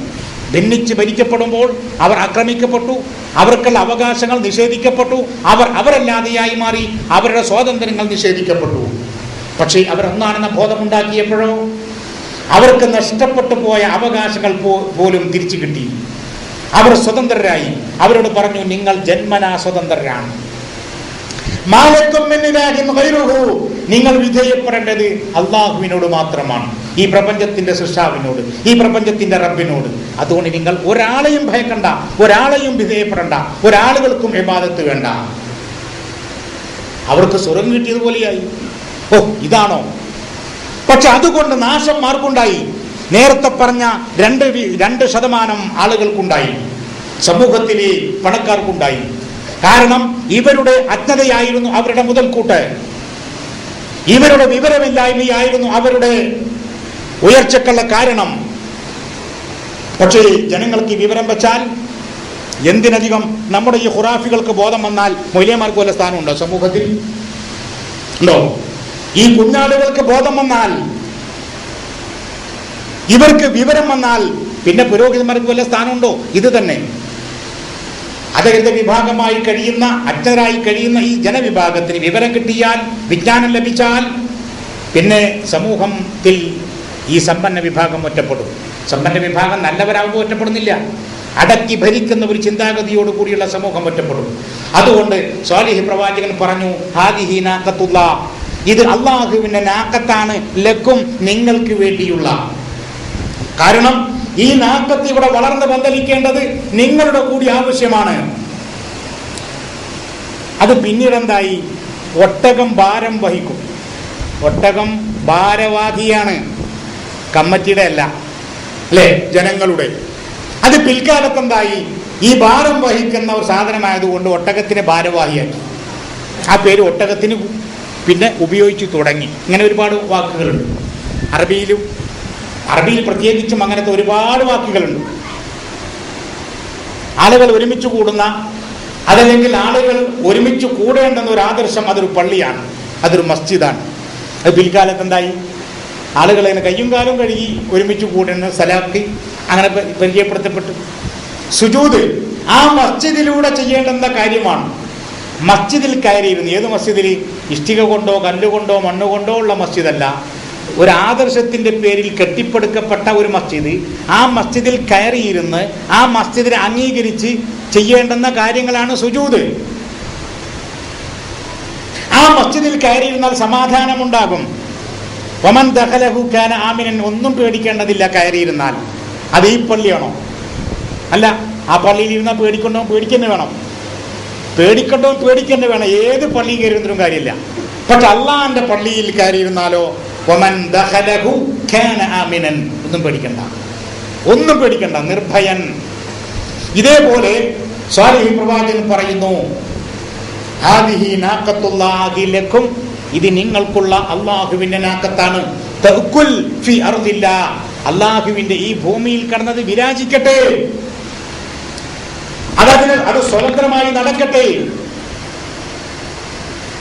ഭിന്നിച്ച് ഭരിക്കപ്പെടുമ്പോൾ അവർ ആക്രമിക്കപ്പെട്ടു, അവർക്കുള്ള അവകാശങ്ങൾ നിഷേധിക്കപ്പെട്ടു, അവരല്ലാതെയായി മാറി, അവരുടെ സ്വാതന്ത്ര്യങ്ങൾ നിഷേധിക്കപ്പെട്ടു. പക്ഷേ അവരൊന്നാണെന്ന ബോധമുണ്ടാക്കിയപ്പോഴോ അവർക്ക് നഷ്ടപ്പെട്ടു പോയ അവകാശങ്ങൾ പോലും തിരിച്ചു കിട്ടി. അവർ സ്വതന്ത്രരായി. അവരോട് പറഞ്ഞു, നിങ്ങൾ ജന്മനാ സ്വതന്ത്രരാണ്. നിങ്ങൾ വിധേയപ്പെടേണ്ടത് അള്ളാഹുവിനോട് മാത്രമാണ്, ഈ പ്രപഞ്ചത്തിന്റെ സൃഷ്ടാവിനോട്, ഈ പ്രപഞ്ചത്തിന്റെ റബ്ബിനോട്. അതുകൊണ്ട് നിങ്ങൾ ഒരാളെയും ഭയക്കണ്ട, ഒരാളെയും വിധേയപ്പെടണ്ട, ഒരാളുകൾക്കും ഇബാദത്ത് വേണ്ട. അവർക്ക് സ്വർഗം കിട്ടിയതുപോലെയായി. ഓ, ഇതാണോ? പക്ഷെ അതുകൊണ്ട് നാശം ആർക്കുണ്ടായി? നേരത്തെ പറഞ്ഞ 2% ആളുകൾക്കുണ്ടായി, സമൂഹത്തിലെ പണക്കാർക്കുണ്ടായി. കാരണം ഇവരുടെ അജ്ഞതയായിരുന്നു അവരുടെ മുതൽക്കൂട്ട്, ഇവരുടെ വിവരമില്ലായ്മയായിരുന്നു അവരുടെ ഉയർച്ചക്കുള്ള കാരണം. പക്ഷേ ജനങ്ങൾക്ക് വിവരം വെച്ചാൽ, എന്തിനധികം നമ്മുടെ ഈ ഖുറാഫികൾക്ക് ബോധം വന്നാൽ മൊയ്ലിയമാർക്ക് വല്ല സ്ഥാനമുണ്ടോ സമൂഹത്തിൽ? ഉണ്ടോ? ഈ കുഞ്ഞാടുകൾക്ക് ബോധം വന്നാൽ, ഇവർക്ക് വിവരം വന്നാൽ പിന്നെ പുരോഹിതന്മാർക്ക് വല്ല സ്ഥാനമുണ്ടോ? ഇത് തന്നെ അദ്ദേഹത്തെ വിഭാഗമായി കഴിയുന്ന, അജ്ഞരായി കഴിയുന്ന ഈ ജനവിഭാഗത്തിന് വിവരം കിട്ടിയാൽ, വിജ്ഞാനം ലഭിച്ചാൽ, പിന്നെ സമൂഹത്തിൽ ഈ സമ്പന്ന വിഭാഗം ഒറ്റപ്പെടും. സമ്പന്ന വിഭാഗം നല്ലവരാകുമ്പോൾ ഒറ്റപ്പെടുന്നില്ല, അടക്കി ഭരിക്കുന്ന ഒരു ചിന്താഗതിയോട് കൂടിയുള്ള സമൂഹം ഒറ്റപ്പെടും. അതുകൊണ്ട് സ്വാലിഹ് പ്രവാചകൻ പറഞ്ഞു, ഹാദിഹി നാഖത്തുല്ലാ, ഇത് അള്ളാഹുവിന്റെ നാഖത്താണ്, ലക്കും, നിങ്ങൾക്ക് വേണ്ടിയുള്ള. കാരണം ഈ നാഖത്ത് ഇവിടെ വളർന്ന് പന്തലിക്കേണ്ടത് നിങ്ങളുടെ കൂടി ആവശ്യമാണ്. അത് പിന്നീട് എന്തായി? ഒട്ടകം ഭാരം വഹിക്കും. ഒട്ടകം ഭാരവാഹിയാണ്, കമ്മിറ്റിയുടെ അല്ല, അല്ലേ? ജനങ്ങളുടെ. അത് പിൽക്കാലത്ത് എന്തായി? ഈ ഭാരം വഹിക്കുന്ന ഒരു സാധനമായതുകൊണ്ട് ഒട്ടകത്തിന് ഭാരവാഹിയാക്കി. ആ പേര് ഒട്ടകത്തിന് പിന്നെ ഉപയോഗിച്ചു തുടങ്ങി. ഇങ്ങനെ ഒരുപാട് വാക്കുകളുണ്ട് അറബിയിൽ പ്രത്യേകിച്ചും അങ്ങനത്തെ ഒരുപാട് വാക്കുകളുണ്ട്. ആളുകൾ ഒരുമിച്ച് കൂടുന്ന, അതല്ലെങ്കിൽ ആളുകൾ ഒരുമിച്ച് കൂടേണ്ടെന്ന ഒരു ആദർശം, അതൊരു പള്ളിയാണ്, അതൊരു മസ്ജിദാണ്. അത് പിൽക്കാലത്ത് എന്തായി? ആളുകൾ അതിന് കയ്യും കാലും കഴുകി ഒരുമിച്ച് കൂടുന്ന സലാക്കി അങ്ങനെ പരിചയപ്പെടുത്തപ്പെട്ടു. സുജൂദ് ആ മസ്ജിദിലൂടെ ചെയ്യേണ്ടുന്ന കാര്യമാണ്. മസ്ജിദിൽ കയറിയിരുന്നു. ഏത് മസ്ജിദിൽ? ഇഷ്ടിക കൊണ്ടോ കല്ലുകൊണ്ടോ മണ്ണുകൊണ്ടോ ഉള്ള മസ്ജിദല്ല, ഒരു ആദർശത്തിന്റെ പേരിൽ കെട്ടിപ്പടുക്കപ്പെട്ട ഒരു മസ്ജിദ്. ആ മസ്ജിദിൽ കയറിയിരുന്ന് ആ മസ്ജിദിനെ അംഗീകരിച്ച് ചെയ്യേണ്ടുന്ന കാര്യങ്ങളാണ് സുജൂദ്. ആ മസ്ജിദിൽ കയറിയിരുന്നാൽ സമാധാനമുണ്ടാകും. വമൻ ദഖലഹു കാന ആമിനൻ, ഒന്നും പേടിക്കേണ്ടതില്ല കയറിയിരുന്നാൽ. അത് ഈ പള്ളിയാണോ? അല്ല, ആ പള്ളിയിൽ ഇരുന്നാൽ പേടിക്കന്നെ വേണം. പേടിക്കന്നെ വേണം. ഏത് പള്ളിയിൽ കയറിയിരുന്നിട്ടും കാര്യമില്ല. പക്ഷെ അള്ളാന്റെ പള്ളിയിൽ കയറിയിരുന്നാലോ, വമൻ ദഖലഹു കാന ആമിനൻ, ഒന്നും പേടിക്കണ്ട, നിർഭയൻ. ഇതേപോലെ സ്വാലിഹ് പ്രവാചകൻ പറയുന്നു, ഹാദിഹി നാഖത്തുല്ലാഹി ലക്കും, ഇത് നിങ്ങൾക്കുള്ള അള്ളാഹുവിന്റെ നാക്കത്താണ്. തഅക്കുൽ ഫി അർദില്ലാ, അള്ളാഹുവിന്റെ ഈ ഭൂമിയിൽ കടന്നത് വിരാജിക്കട്ടെ, അത് സ്വതന്ത്രമായി നടക്കട്ടെ.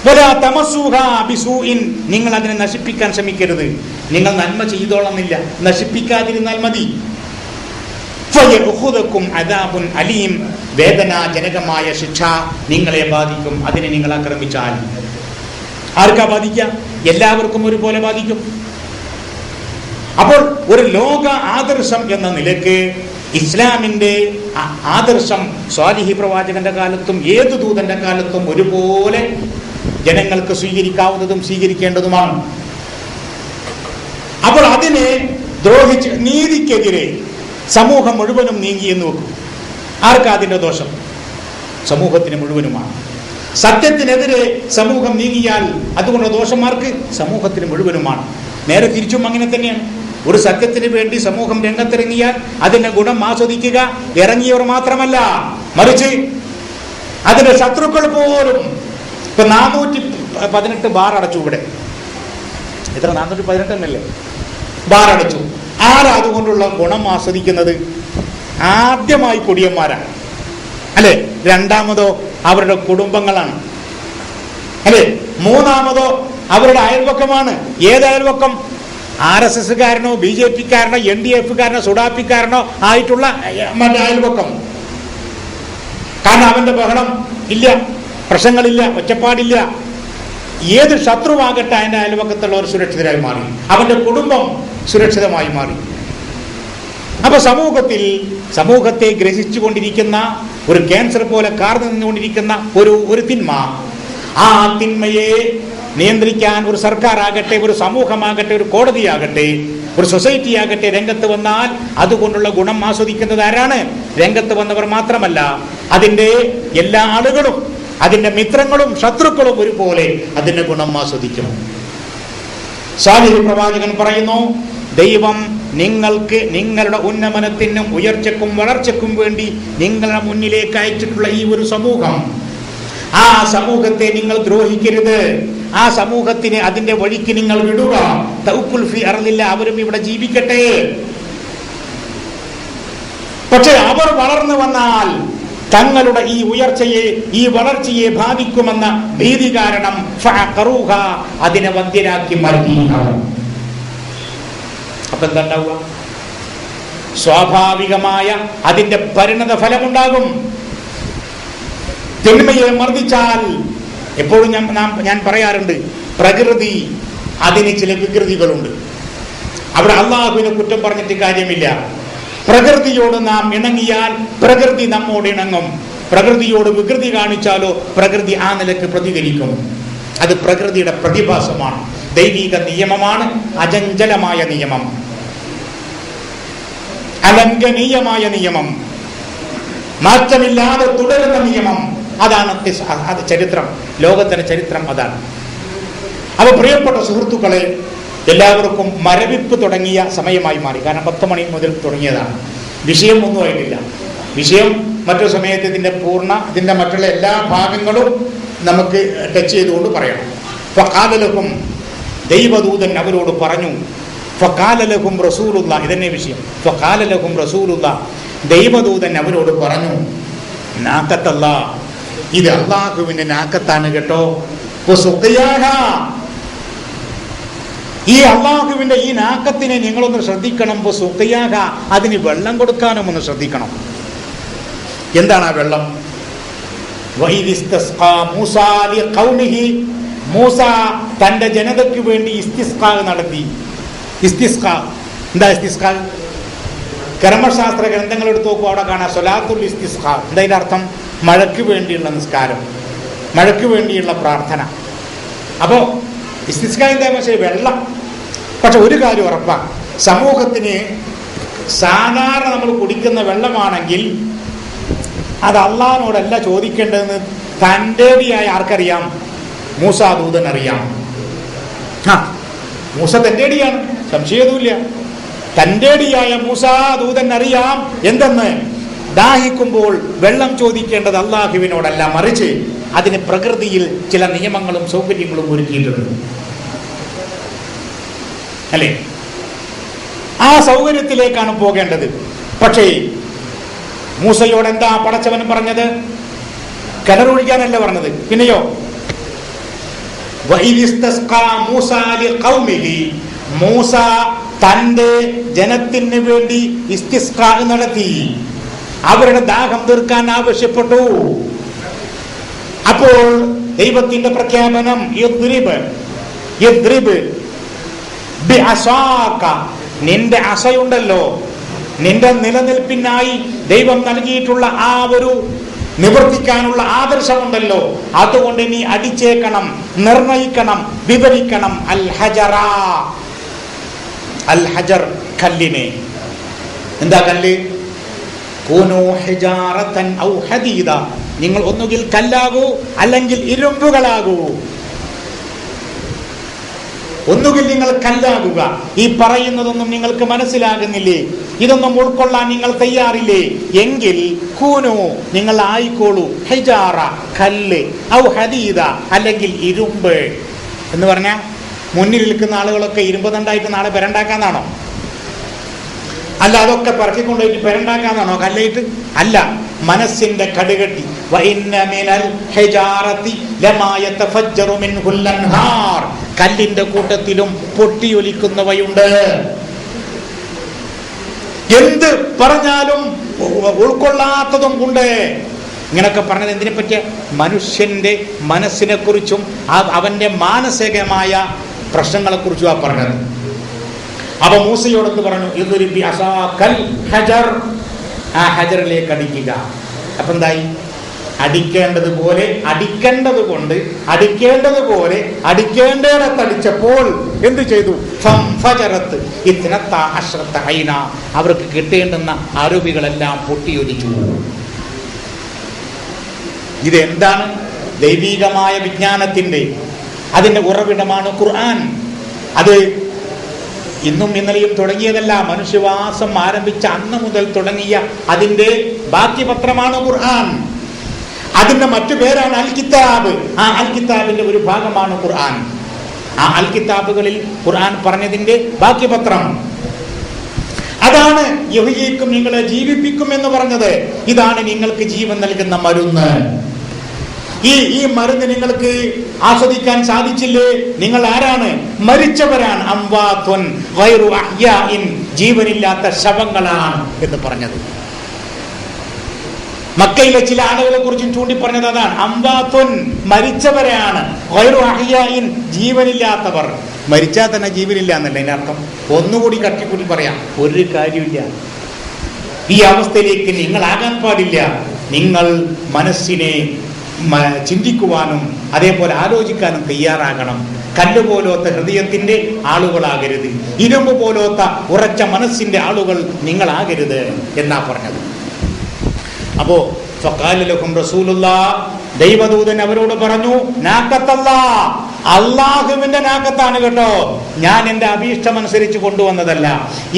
വലാ തമസ്സുഹാ ബിസൂഇൻ, നിങ്ങൾ അതിനെ നശിപ്പിക്കാൻ ശ്രമിക്കരുത്. നിങ്ങൾ നന്മ ചെയ്തോളന്നില്ല, നശിപ്പിക്കാതിരുന്നാൽ മതി. ഫയഖുദുകും അദാബുൻ അലീം, വേദനാജനകമായ ശിക്ഷ നിങ്ങളെ ബാധിക്കും അതിനെ നിങ്ങൾ ആക്രമിച്ചാൽ. ആർക്കാ ബാധിക്കുക? എല്ലാവർക്കും ഒരുപോലെ ബാധിക്കും. അപ്പോൾ ഒരു ലോക ആദർശം എന്ന നിലയ്ക്ക് ഇസ്ലാമിന്റെ ആദർശം സ്വാലിഹി പ്രവാചകന്റെ കാലത്തും ഏത് ദൂതന്റെ കാലത്തും ഒരുപോലെ ജനങ്ങൾക്ക് സ്വീകരിക്കാവുന്നതും സ്വീകരിക്കേണ്ടതുമാണ്. അപ്പോൾ അതിനെ ദ്രോഹിച്ച് നീതിക്കെതിരെ സമൂഹം മുഴുവനും നീങ്ങിയെന്ന് വെക്കും. ആർക്കാ അതിന്റെ ദോഷം? സമൂഹത്തിന് മുഴുവനുമാണ്. സത്യത്തിനെതിരെ സമൂഹം നീങ്ങിയാൽ അതുകൊണ്ട് ദോഷന്മാർക്ക് സമൂഹത്തിന് മുഴുവനുമാണ്. നേരെ തിരിച്ചും അങ്ങനെ തന്നെയാണ്. ഒരു സത്യത്തിന് വേണ്ടി സമൂഹം രംഗത്തിറങ്ങിയാൽ അതിന്റെ ഗുണം ആസ്വദിക്കുക ഇറങ്ങിയവർ മാത്രമല്ല, മറിച്ച് അതിന്റെ ശത്രുക്കൾ പോലും ഇപ്പൊ 418 ബാർ അടച്ചു. ഇവിടെ എത്ര 418 തന്നെയല്ലേ ബാർ അടച്ചു. ആരാ അതുകൊണ്ടുള്ള ഗുണം ആസ്വദിക്കുന്നത്? ആദ്യമായി കൊടിയന്മാരാണ് അല്ലെ? രണ്ടാമതോ അവരുടെ കുടുംബങ്ങളാണ് അല്ലെ? മൂന്നാമതോ അവരുടെ അയൽവക്കമാണ്. ഏത് അയൽവക്കം? RSSകാരനോ BJPക്കാരനോ NDF-കാരനോ സുഡാപ്പിക്കാരനോ ആയിട്ടുള്ള മറ്റേ അയൽവക്കം. കാരണം അവന്റെ ബഹളം ഇല്ല, പ്രശ്നങ്ങളില്ല, ഒച്ചപ്പാടില്ല. ഏത് ശത്രുവാകട്ടെ അതിന്റെ അയൽവക്കത്തുള്ളവർ സുരക്ഷിതരായി മാറി, അവന്റെ കുടുംബം സുരക്ഷിതമായി മാറി. അപ്പൊ സമൂഹത്തെ ഗ്രഹിച്ചുകൊണ്ടിരിക്കുന്ന ഒരു ക്യാൻസർ പോലെ കാർന്നു നിന്നുകൊണ്ടിരിക്കുന്ന ഒരു തിന്മ, ആ തിന്മയെ നിയന്ത്രിക്കാൻ ഒരു സർക്കാർ ആകട്ടെ, ഒരു സമൂഹമാകട്ടെ, ഒരു കോടതിയാകട്ടെ, ഒരു സൊസൈറ്റി ആകട്ടെ രംഗത്ത് വന്നാൽ അതുകൊണ്ടുള്ള ഗുണം ആസ്വദിക്കുന്നത് ആരാണ്? രംഗത്ത് വന്നവർ മാത്രമല്ല, അതിന്റെ എല്ലാ ആളുകളും, അതിന്റെ മിത്രങ്ങളും ശത്രുക്കളും ഒരുപോലെ അതിന്റെ ഗുണം ആസ്വദിക്കും. സാലിഹ് പ്രവാചകൻ പറയുന്നു, ദൈവം നിങ്ങൾക്ക് നിങ്ങളുടെ ഉന്നമനത്തിനും ഉയർച്ചക്കും വളർച്ചക്കും വേണ്ടി നിങ്ങളുടെ മുന്നിലേക്ക് അയച്ചിട്ടുള്ള ഈ ഒരു സമൂഹം, ആ സമൂഹത്തെ നിങ്ങൾ ദ്രോഹിക്കരുത്. ആ സമൂഹത്തിന് അതിന്റെ വഴിക്ക് നിങ്ങൾ വിടുക. തൗക്കുൽ ഫി അർളില്ല, അവരും ഇവിടെ ജീവിക്കട്ടെ. പക്ഷെ അവർ വളർന്നു വന്നാൽ തങ്ങളുടെ ഈ ഉയർച്ചയെ, ഈ വളർച്ചയെ ബാധിക്കുമെന്ന ഭീതി കാരണം ഫഅഖറൂഹ, അതിനെ വന്ധ്യരാക്കി മാറ്റി. അപ്പൊ എന്താ ഉണ്ടാവുക? സ്വാഭാവികമായ അതിന്റെ പരിണത ഫലമുണ്ടാകും. തിന്മയെ മർദ്ദിച്ചാൽ എപ്പോഴും ഞാൻ പറയാറുണ്ട്, പ്രകൃതി അതിന് ചില വികൃതികളുണ്ട്. അവിടെ അള്ളാഹുവിനെ കുറ്റം പറഞ്ഞിട്ട് കാര്യമില്ല. പ്രകൃതിയോട് നാം ഇണങ്ങിയാൽ പ്രകൃതി നമ്മോട് ഇണങ്ങും. പ്രകൃതിയോട് വികൃതി കാണിച്ചാലോ പ്രകൃതി ആ നിലക്ക് പ്രതികരിക്കും. അത് പ്രകൃതിയുടെ പ്രതിഭാസമാണ്, ദൈവിക നിയമമാണ്, അചഞ്ചലമായ നിയമം, അലംഘനീയമായ നിയമം, മാറ്റമില്ലാതെ തുടരുന്ന നിയമം. അതാണ് അത് ചരിത്രം, ലോകത്തിന്റെ ചരിത്രം അതാണ്. അപ്പൊ പ്രിയപ്പെട്ട സുഹൃത്തുക്കളെ, എല്ലാവർക്കും മരവിപ്പ് തുടങ്ങിയ സമയമായി മാറി. കാരണം 10 മണി മുതൽ തുടങ്ങിയതാണ്. വിഷയം ഒന്നും ആയിട്ടില്ല. വിഷയം മറ്റൊരു സമയത്ത് ഇതിന്റെ മറ്റുള്ള എല്ലാ ഭാഗങ്ങളും നമുക്ക് ടച്ച് ചെയ്തുകൊണ്ട് പറയണം. ഫഖാലലഹും, ദൈവദൂതൻ അവരോട് പറഞ്ഞു. ഫഖാലലഹും റസൂലുള്ള, ഇതന്നെ വിഷയം. ഫഖാലലഹും റസൂലുള്ള, ദൈവദൂതൻ അവരോട് പറഞ്ഞു, നാക്കത്തല്ലാ, ഇത് അള്ളാഹുവിന്റെ നാക്കത്താണ് കേട്ടോ. ഈ അള്ളാഹുവിന്റെ ഈ നാക്കത്തിനെ നിങ്ങളൊന്ന് ശ്രദ്ധിക്കണം. അതിന് വെള്ളം കൊടുക്കാനും ഒന്ന് ശ്രദ്ധിക്കണം. എന്താണ് ആ വെള്ളം? മൂസ തന്റെ ജനതയ്ക്ക് വേണ്ടി ഇസ്തിസ്ഖാ നടത്തി. ഇസ്തിസ്ഖാ എന്താ? ഇസ്തിസ്ഖാ കർമ്മശാസ്ത്ര ഗ്രന്ഥങ്ങൾ എടുത്ത് നോക്കുക, അവിടെ കാണാം സ്വലാത്തുൽ ഇസ്തിസ്ഖാ. എന്താ അതിന്റെ അർത്ഥം? മഴയ്ക്ക് വേണ്ടിയുള്ള നിസ്കാരം, മഴയ്ക്ക് വേണ്ടിയുള്ള പ്രാർത്ഥന. അപ്പോ ഇസ്തിസ്ഖാ എന്താ? പക്ഷേ വെള്ളം. പക്ഷെ ഒരു കാര്യം ഉറപ്പാണ്, സമൂഹത്തിന് സാധാരണ നമ്മൾ കുടിക്കുന്ന വെള്ളമാണെങ്കിൽ അത് അള്ളാഹിനോടല്ല ചോദിക്കേണ്ടതെന്ന് തൻ്റെടിയായ ആർക്കറിയാം? മൂസാ ദൂതൻ അറിയാം. മൂസ തൻ്റെടിയാണ്, സംശയമൊന്നുമില്ല. തൻ്റെടിയായ മൂസാ ദൂതൻ അറിയാം എന്തെന്ന്. ദാഹിക്കുമ്പോൾ വെള്ളം ചോദിക്കേണ്ടത് അള്ളാഹുവിനോടല്ല, മറിച്ച് അതിന് പ്രകൃതിയിൽ ചില നിയമങ്ങളും സൗകര്യങ്ങളും ഒരുക്കിയിട്ടുണ്ട് അല്ലേ? ആ സൗകര്യത്തിലേക്കാണ് പോകേണ്ടത്. പക്ഷേ മൂസയോട് എന്താ പടച്ചവൻ പറഞ്ഞത്? കിണറൊഴിക്കാനല്ല പറഞ്ഞത്. പിന്നെയോ മൂസ തന്റെ ജനത്തിന് വേണ്ടി ഇസ്തിസ്ഖാ നടത്തി, അവരുടെ ദാഹം തീർക്കാൻ ആവശ്യപ്പെട്ടു. അപ്പോൾ ദൈവത്തിന്റെ പ്രഖ്യാപനം, നിന്റെ അസയുണ്ടല്ലോ, നിന്റെ നിലനിൽപ്പിനായി ദൈവം നൽകിയിട്ടുള്ള ആ ഒരു നിവർത്തിക്കാനുള്ള ആദർശമുണ്ടല്ലോ, അതുകൊണ്ട് നീ അടിച്ചേക്കണം, നിർണയിക്കണം, വിവരിക്കണം. അൽ ഹജർ, കല്ലിനെ. എന്താ കല്ല്? കൂനൂ ഹിജാറതൻ ഔ ഹദീദ, നിങ്ങൾ ഒന്നുകിൽ കല്ലാകൂ അല്ലെങ്കിൽ ഇരുമ്പുകളാകൂ. ഒന്നുകിൽ നിങ്ങൾ കല്ലാകുക. ഈ പറയുന്നതൊന്നും നിങ്ങൾക്ക് മനസ്സിലാകുന്നില്ലേ? ഇതൊന്നും ഉൾക്കൊള്ളാൻ നിങ്ങൾ തയ്യാറില്ലേ? എങ്കിൽ കൂനു, നിങ്ങൾ ആയിക്കോളൂ, ഹിജാറ, കല്ല്, ഔ ഹദീദ, അല്ലെങ്കിൽ ഇരുമ്പ്. എന്ന് പറഞ്ഞാൽ മുന്നിൽ നിൽക്കുന്ന ആളുകളൊക്കെ ഇരുമ്പ് തണ്ടായിട്ട് നാളെ പെരണ്ടാക്കാന്നാണോ? അല്ല, അതൊക്കെ പറക്കിക്കൊണ്ടുപോയിട്ട് പെരണ്ടാക്കാന്നാണോ കല്ലായിട്ട്? അല്ല, മനസ്സിന്റെ കടുകട്ടി. കല്ലിന്റെ കൂട്ടത്തിലും പൊട്ടിയൊലിക്കുന്നവയുണ്ട്. എന്ത് പറഞ്ഞാലും ഉൾക്കൊള്ളാത്തതും ഉണ്ട്. ഇങ്ങനൊക്കെ പറഞ്ഞത് എന്തിനെ പറ്റിയ? മനുഷ്യന്റെ മനസ്സിനെ കുറിച്ചും അവന്റെ മാനസികമായ പ്രശ്നങ്ങളെ കുറിച്ചും ആ പറഞ്ഞത്. അപ്പൊ മൂസയോടൊന്ന് പറഞ്ഞു, ആ ഹജറിലേക്ക് അടിക്കുക. അപ്പൊ എന്തായി? അടിക്കേണ്ടതുപോലെ അടിക്കേണ്ടിടത്തടിച്ചപ്പോൾ എന്ത് ചെയ്തു? അവർക്ക് കിട്ടേണ്ടുന്ന ആരോപികളെല്ലാം പൊട്ടിയൊലിച്ചു. ഇതെന്താണ്? ദൈവികമായ വിജ്ഞാനത്തിന്റെ അതിന്റെ ഉറവിടമാണ് ഖുർആൻ. അത് ഇന്നും ഇന്നലെയും തുടങ്ങിയതല്ല, മനുഷ്യവാസം ആരംഭിച്ച അന്ന് മുതൽ തുടങ്ങിയ അതിന്റെ ബാക്കി പത്രമാണ് ഖുർആൻ. അതിന്റെ മറ്റു പേരാണ് അൽ കിതാബ്. ആ അൽ കിതാബിന്റെ ഒരു ഭാഗമാണ് ഖുർആൻ. ആ അൽ കിതാബുകളിൽ ഖുർആൻ പറഞ്ഞതിന്റെ ബാക്കി പത്രം. അതാണ് യഹ്യയ്ക്കും നിങ്ങളെ ജീവിപ്പിക്കും എന്ന് പറഞ്ഞത്. ഇതാണ് നിങ്ങൾക്ക് ജീവൻ നൽകുന്ന മരുന്ന്. ഈ മരുന്ന് നിങ്ങൾക്ക് ആസ്വദിക്കാൻ സാധിച്ചില്ലേ? നിങ്ങൾ ആരാണ്? മരിച്ചവരാണ്. അംവാതുൻ ഗൈറു അഹ്യാഇൻ, ജീവനില്ലാത്ത ശവങ്ങളാണ് എന്ന് പറഞ്ഞത്. മക്കയിലെ ചില ആളുകളെ കുറിച്ചും ചൂണ്ടിപ്പറഞ്ഞത് അതാണ്. അംവാതുൻ, മരിച്ചവരാണ്. ഗൈറു അഹ്യാഇൻ, ജീവനില്ലാത്തവർ. മരിച്ചാൽ തന്നെ ജീവനില്ല എന്നല്ല അതിന്റെ അർത്ഥം. ഒന്നുകൂടി കട്ടിക്കൂട്ടി പറയാം, ഒരു കാര്യമില്ല. ഈ അവസ്ഥയിലേക്ക് നിങ്ങളാകാൻ പാടില്ല. നിങ്ങൾ മനസ്സിനെ ചിന്തിക്കുവാനും അതേപോലെ ആലോചിക്കാനും തയ്യാറാകണം. കല്ലുപോലത്തെ ഹൃദയത്തിന്റെ ആളുകളാകരുത്, ഇരുമ്പ് പോലത്ത ഉറച്ച മനസ്സിന്റെ ആളുകൾ നിങ്ങളാകരുത് എന്നാ പറഞ്ഞത്. അപ്പോ ഫഖാല ലഹും റസൂലുള്ളാഹ്, ദൈവദൂതൻ അവരോട് പറഞ്ഞു, നാക്കത്തല്ലാഹ്, അള്ളാഹുവിന്റെ നാക്കത്താണ് കേട്ടോ. ഞാൻ എന്റെ അഭീഷ്ടം അനുസരിച്ച് കൊണ്ടുവന്നതല്ല,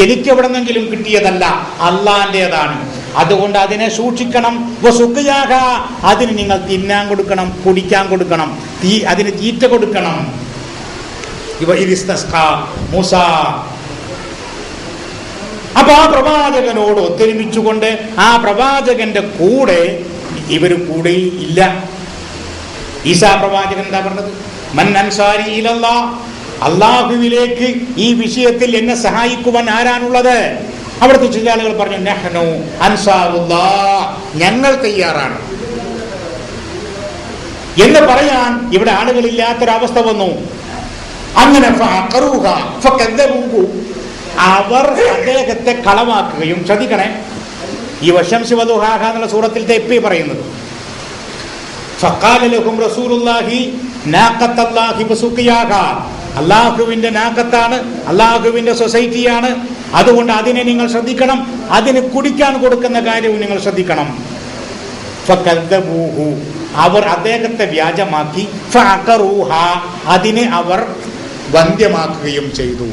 എനിക്ക് എവിടെന്നെങ്കിലും കിട്ടിയതല്ല, അള്ളാന്റേതാണ്. അതുകൊണ്ട് അതിനെ സൂക്ഷിക്കണം. വസുഖയാക, അതിന് നിങ്ങൾ തിന്നാൻ കൊടുക്കണം, കുടിക്കാൻ കൊടുക്കണം, അതിന് തീറ്റ കൊടുക്കണം. മൂസ, അപ്പൊ ആ പ്രവാചകനോട് ഒത്തൊരുമിച്ചുകൊണ്ട് ആ പ്രവാചകന്റെ കൂടെ ഇവര് കൂടെ ഇല്ല. ഈസാ പ്രവാചകൻ എന്താ പറഞ്ഞത്? മൻ അൻസാരി ഇലല്ലാഹ്, അള്ളാഹുവിലേക്ക് ഈ വിഷയത്തിൽ എന്നെ സഹായിക്കുവാൻ ആരാണുള്ളത്? അവിടുത്തെ ചില ആളുകൾ പറഞ്ഞു, നഹ്നു അൻസാറുല്ലാഹ്, ഞങ്ങൾ തയ്യാറാണ് എന്ന് പറയാൻ ഇവിടെ ആളുകളില്ലാത്തൊരവസ്ഥ വന്നു. അങ്ങനെ അവർ അദ്ദേഹത്തെ കളവാക്കുകയും, ശ്രദ്ധിക്കണേ, ഈ വശംസി വദുഹാഹ എന്നുള്ള സൂറത്തിൽ തെപ്പി പറയുന്നത്, ഫഖാല ലഹും റസൂലുള്ളാഹി നാഖത്തല്ലാഹി വസുഖിയാഹ, അള്ളാഹുവിന്റെ നാക്കത്താണ്, അള്ളാഹുവിന്റെ സൊസൈറ്റിയാണ്, അതുകൊണ്ട് അതിനെ നിങ്ങൾ ശ്രദ്ധിക്കണം, അതിന് കുടിക്കാൻ കൊടുക്കുന്ന കാര്യവും നിങ്ങൾ ശ്രദ്ധിക്കണം. ഫകദ്ദബൂഹു, അവർ അദ്ദേഹത്തെ വ്യാജമാക്കി, ഫഅഖറൂഹ, അതിനെ അവർ വന്ധ്യമാക്കുകയും ചെയ്തു.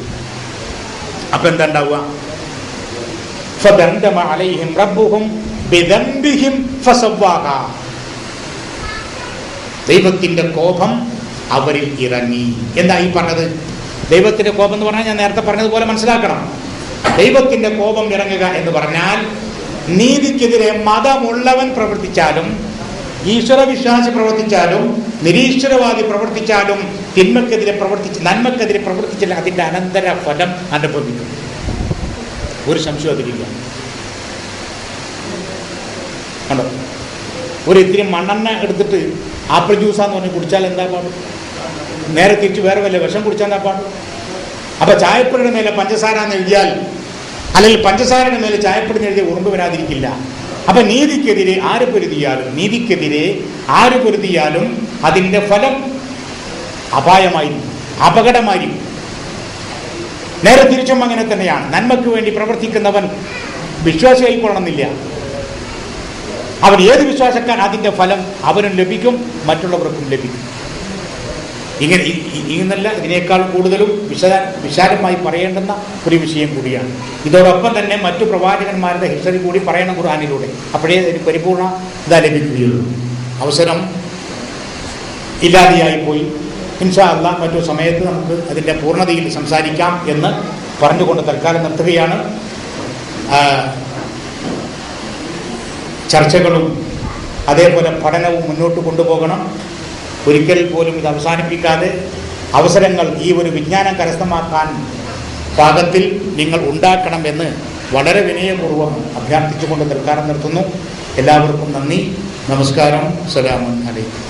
അപ്പൊ എന്താ ഉണ്ടാവുക? ഫദന്ദമ അലൈഹിം റബ്ബുഹും ബിദംബിഹിം ഫസവ്വാഹ, ദൈവത്തിന്റെ കോപം അവരിൽ ഇറങ്ങി. എന്താ ഈ പറഞ്ഞത്? ദൈവത്തിന്റെ കോപം എന്ന് പറഞ്ഞാൽ ഞാൻ നേരത്തെ പറഞ്ഞതുപോലെ മനസ്സിലാക്കണം. ദൈവത്തിന്റെ കോപം ഇറങ്ങുക എന്ന് പറഞ്ഞാൽ നീതിക്കെതിരെ മതമുള്ളവൻ പ്രവർത്തിച്ചാലും, ഈശ്വരവിശ്വാസി പ്രവർത്തിച്ചാലും, നിരീശ്വരവാദി പ്രവർത്തിച്ചാലും, തിന്മക്കെതിരെ പ്രവർത്തിച്ച് നന്മക്കെതിരെ പ്രവർത്തിച്ചാൽ അതിന്റെ അനന്തര ഫലം അനുഭവിക്കും. ഒരു സംശയം അതിലില്ല. കണ്ടോ? ഒരു ഇത്തിരി മണ്ണെണ്ണ എടുത്തിട്ട് ആപ്പിൾ ജ്യൂസാന്ന് പറഞ്ഞ് കുടിച്ചാൽ എന്താ പാട്? നേരെ തിരിച്ച് വേറെ വല്ല വിഷം കുടിച്ചാൽ എന്താ പാട്? അപ്പൊ ചായപ്പൊടിയുടെ മേലെ പഞ്ചസാര എന്ന് എഴുതിയാൽ, അല്ലെങ്കിൽ പഞ്ചസാരയുടെ മേലെ ചായപ്പൊടി എന്ന് എഴുതിയ ഉറുമ്പ് വരാതിരിക്കില്ല. അപ്പൊ നീതിക്കെതിരെ ആര് പൊരുതിയാലും അതിന്റെ ഫലം അപായമായിരിക്കും, അപകടമായിരിക്കും. നേരെ തിരിച്ചും അങ്ങനെ തന്നെയാണ്. നന്മയ്ക്ക് വേണ്ടി പ്രവർത്തിക്കുന്നവൻ വിശ്വാസിയായിക്കൊള്ളണമെന്നില്ല. അവൻ ഏത് വിശ്വാസക്കാരൻ, അതിന്റെ ഫലം അവനും ലഭിക്കും, മറ്റുള്ളവർക്കും ലഭിക്കും. ഇങ്ങനെ ഇന്നല്ല ഇതിനേക്കാൾ കൂടുതലും വിശാലമായി പറയേണ്ടുന്ന ഒരു വിഷയം കൂടിയാണ്. ഇതോടൊപ്പം തന്നെ മറ്റു പ്രവാചകന്മാരുടെ ഹിസ്റ്ററി കൂടി പറയണം ഖുർആനിലൂടെ. അപ്പോഴേ അതിന് പരിപൂർണ ഇതാ ലഭിക്കുകയുള്ളൂ. അവസരം ഇല്ലാതെയായിപ്പോയി. ഇൻഷാ അല്ലാഹ് മറ്റു സമയത്ത് നമുക്ക് അതിൻ്റെ പൂർണ്ണതയിൽ സംസാരിക്കാം എന്ന് പറഞ്ഞുകൊണ്ട് തൽക്കാലം നിർത്തുകയാണ്. ചർച്ചകളും അതേപോലെ പഠനവും മുന്നോട്ട് കൊണ്ടുപോകണം. ഒരിക്കൽ പോലും ഇത് അവസാനിപ്പിക്കാതെ അവസരങ്ങൾ ഈ ഒരു വിജ്ഞാനം കരസ്ഥമാക്കാൻ പാകത്തിൽ നിങ്ങൾ ഉണ്ടാക്കണമെന്ന് വളരെ വിനയപൂർവ്വം അഭ്യർത്ഥിച്ചുകൊണ്ട് തൽക്കാലം നിർത്തുന്നു. എല്ലാവർക്കും നന്ദി, നമസ്കാരം, അസ്സലാമു അലൈക്കും.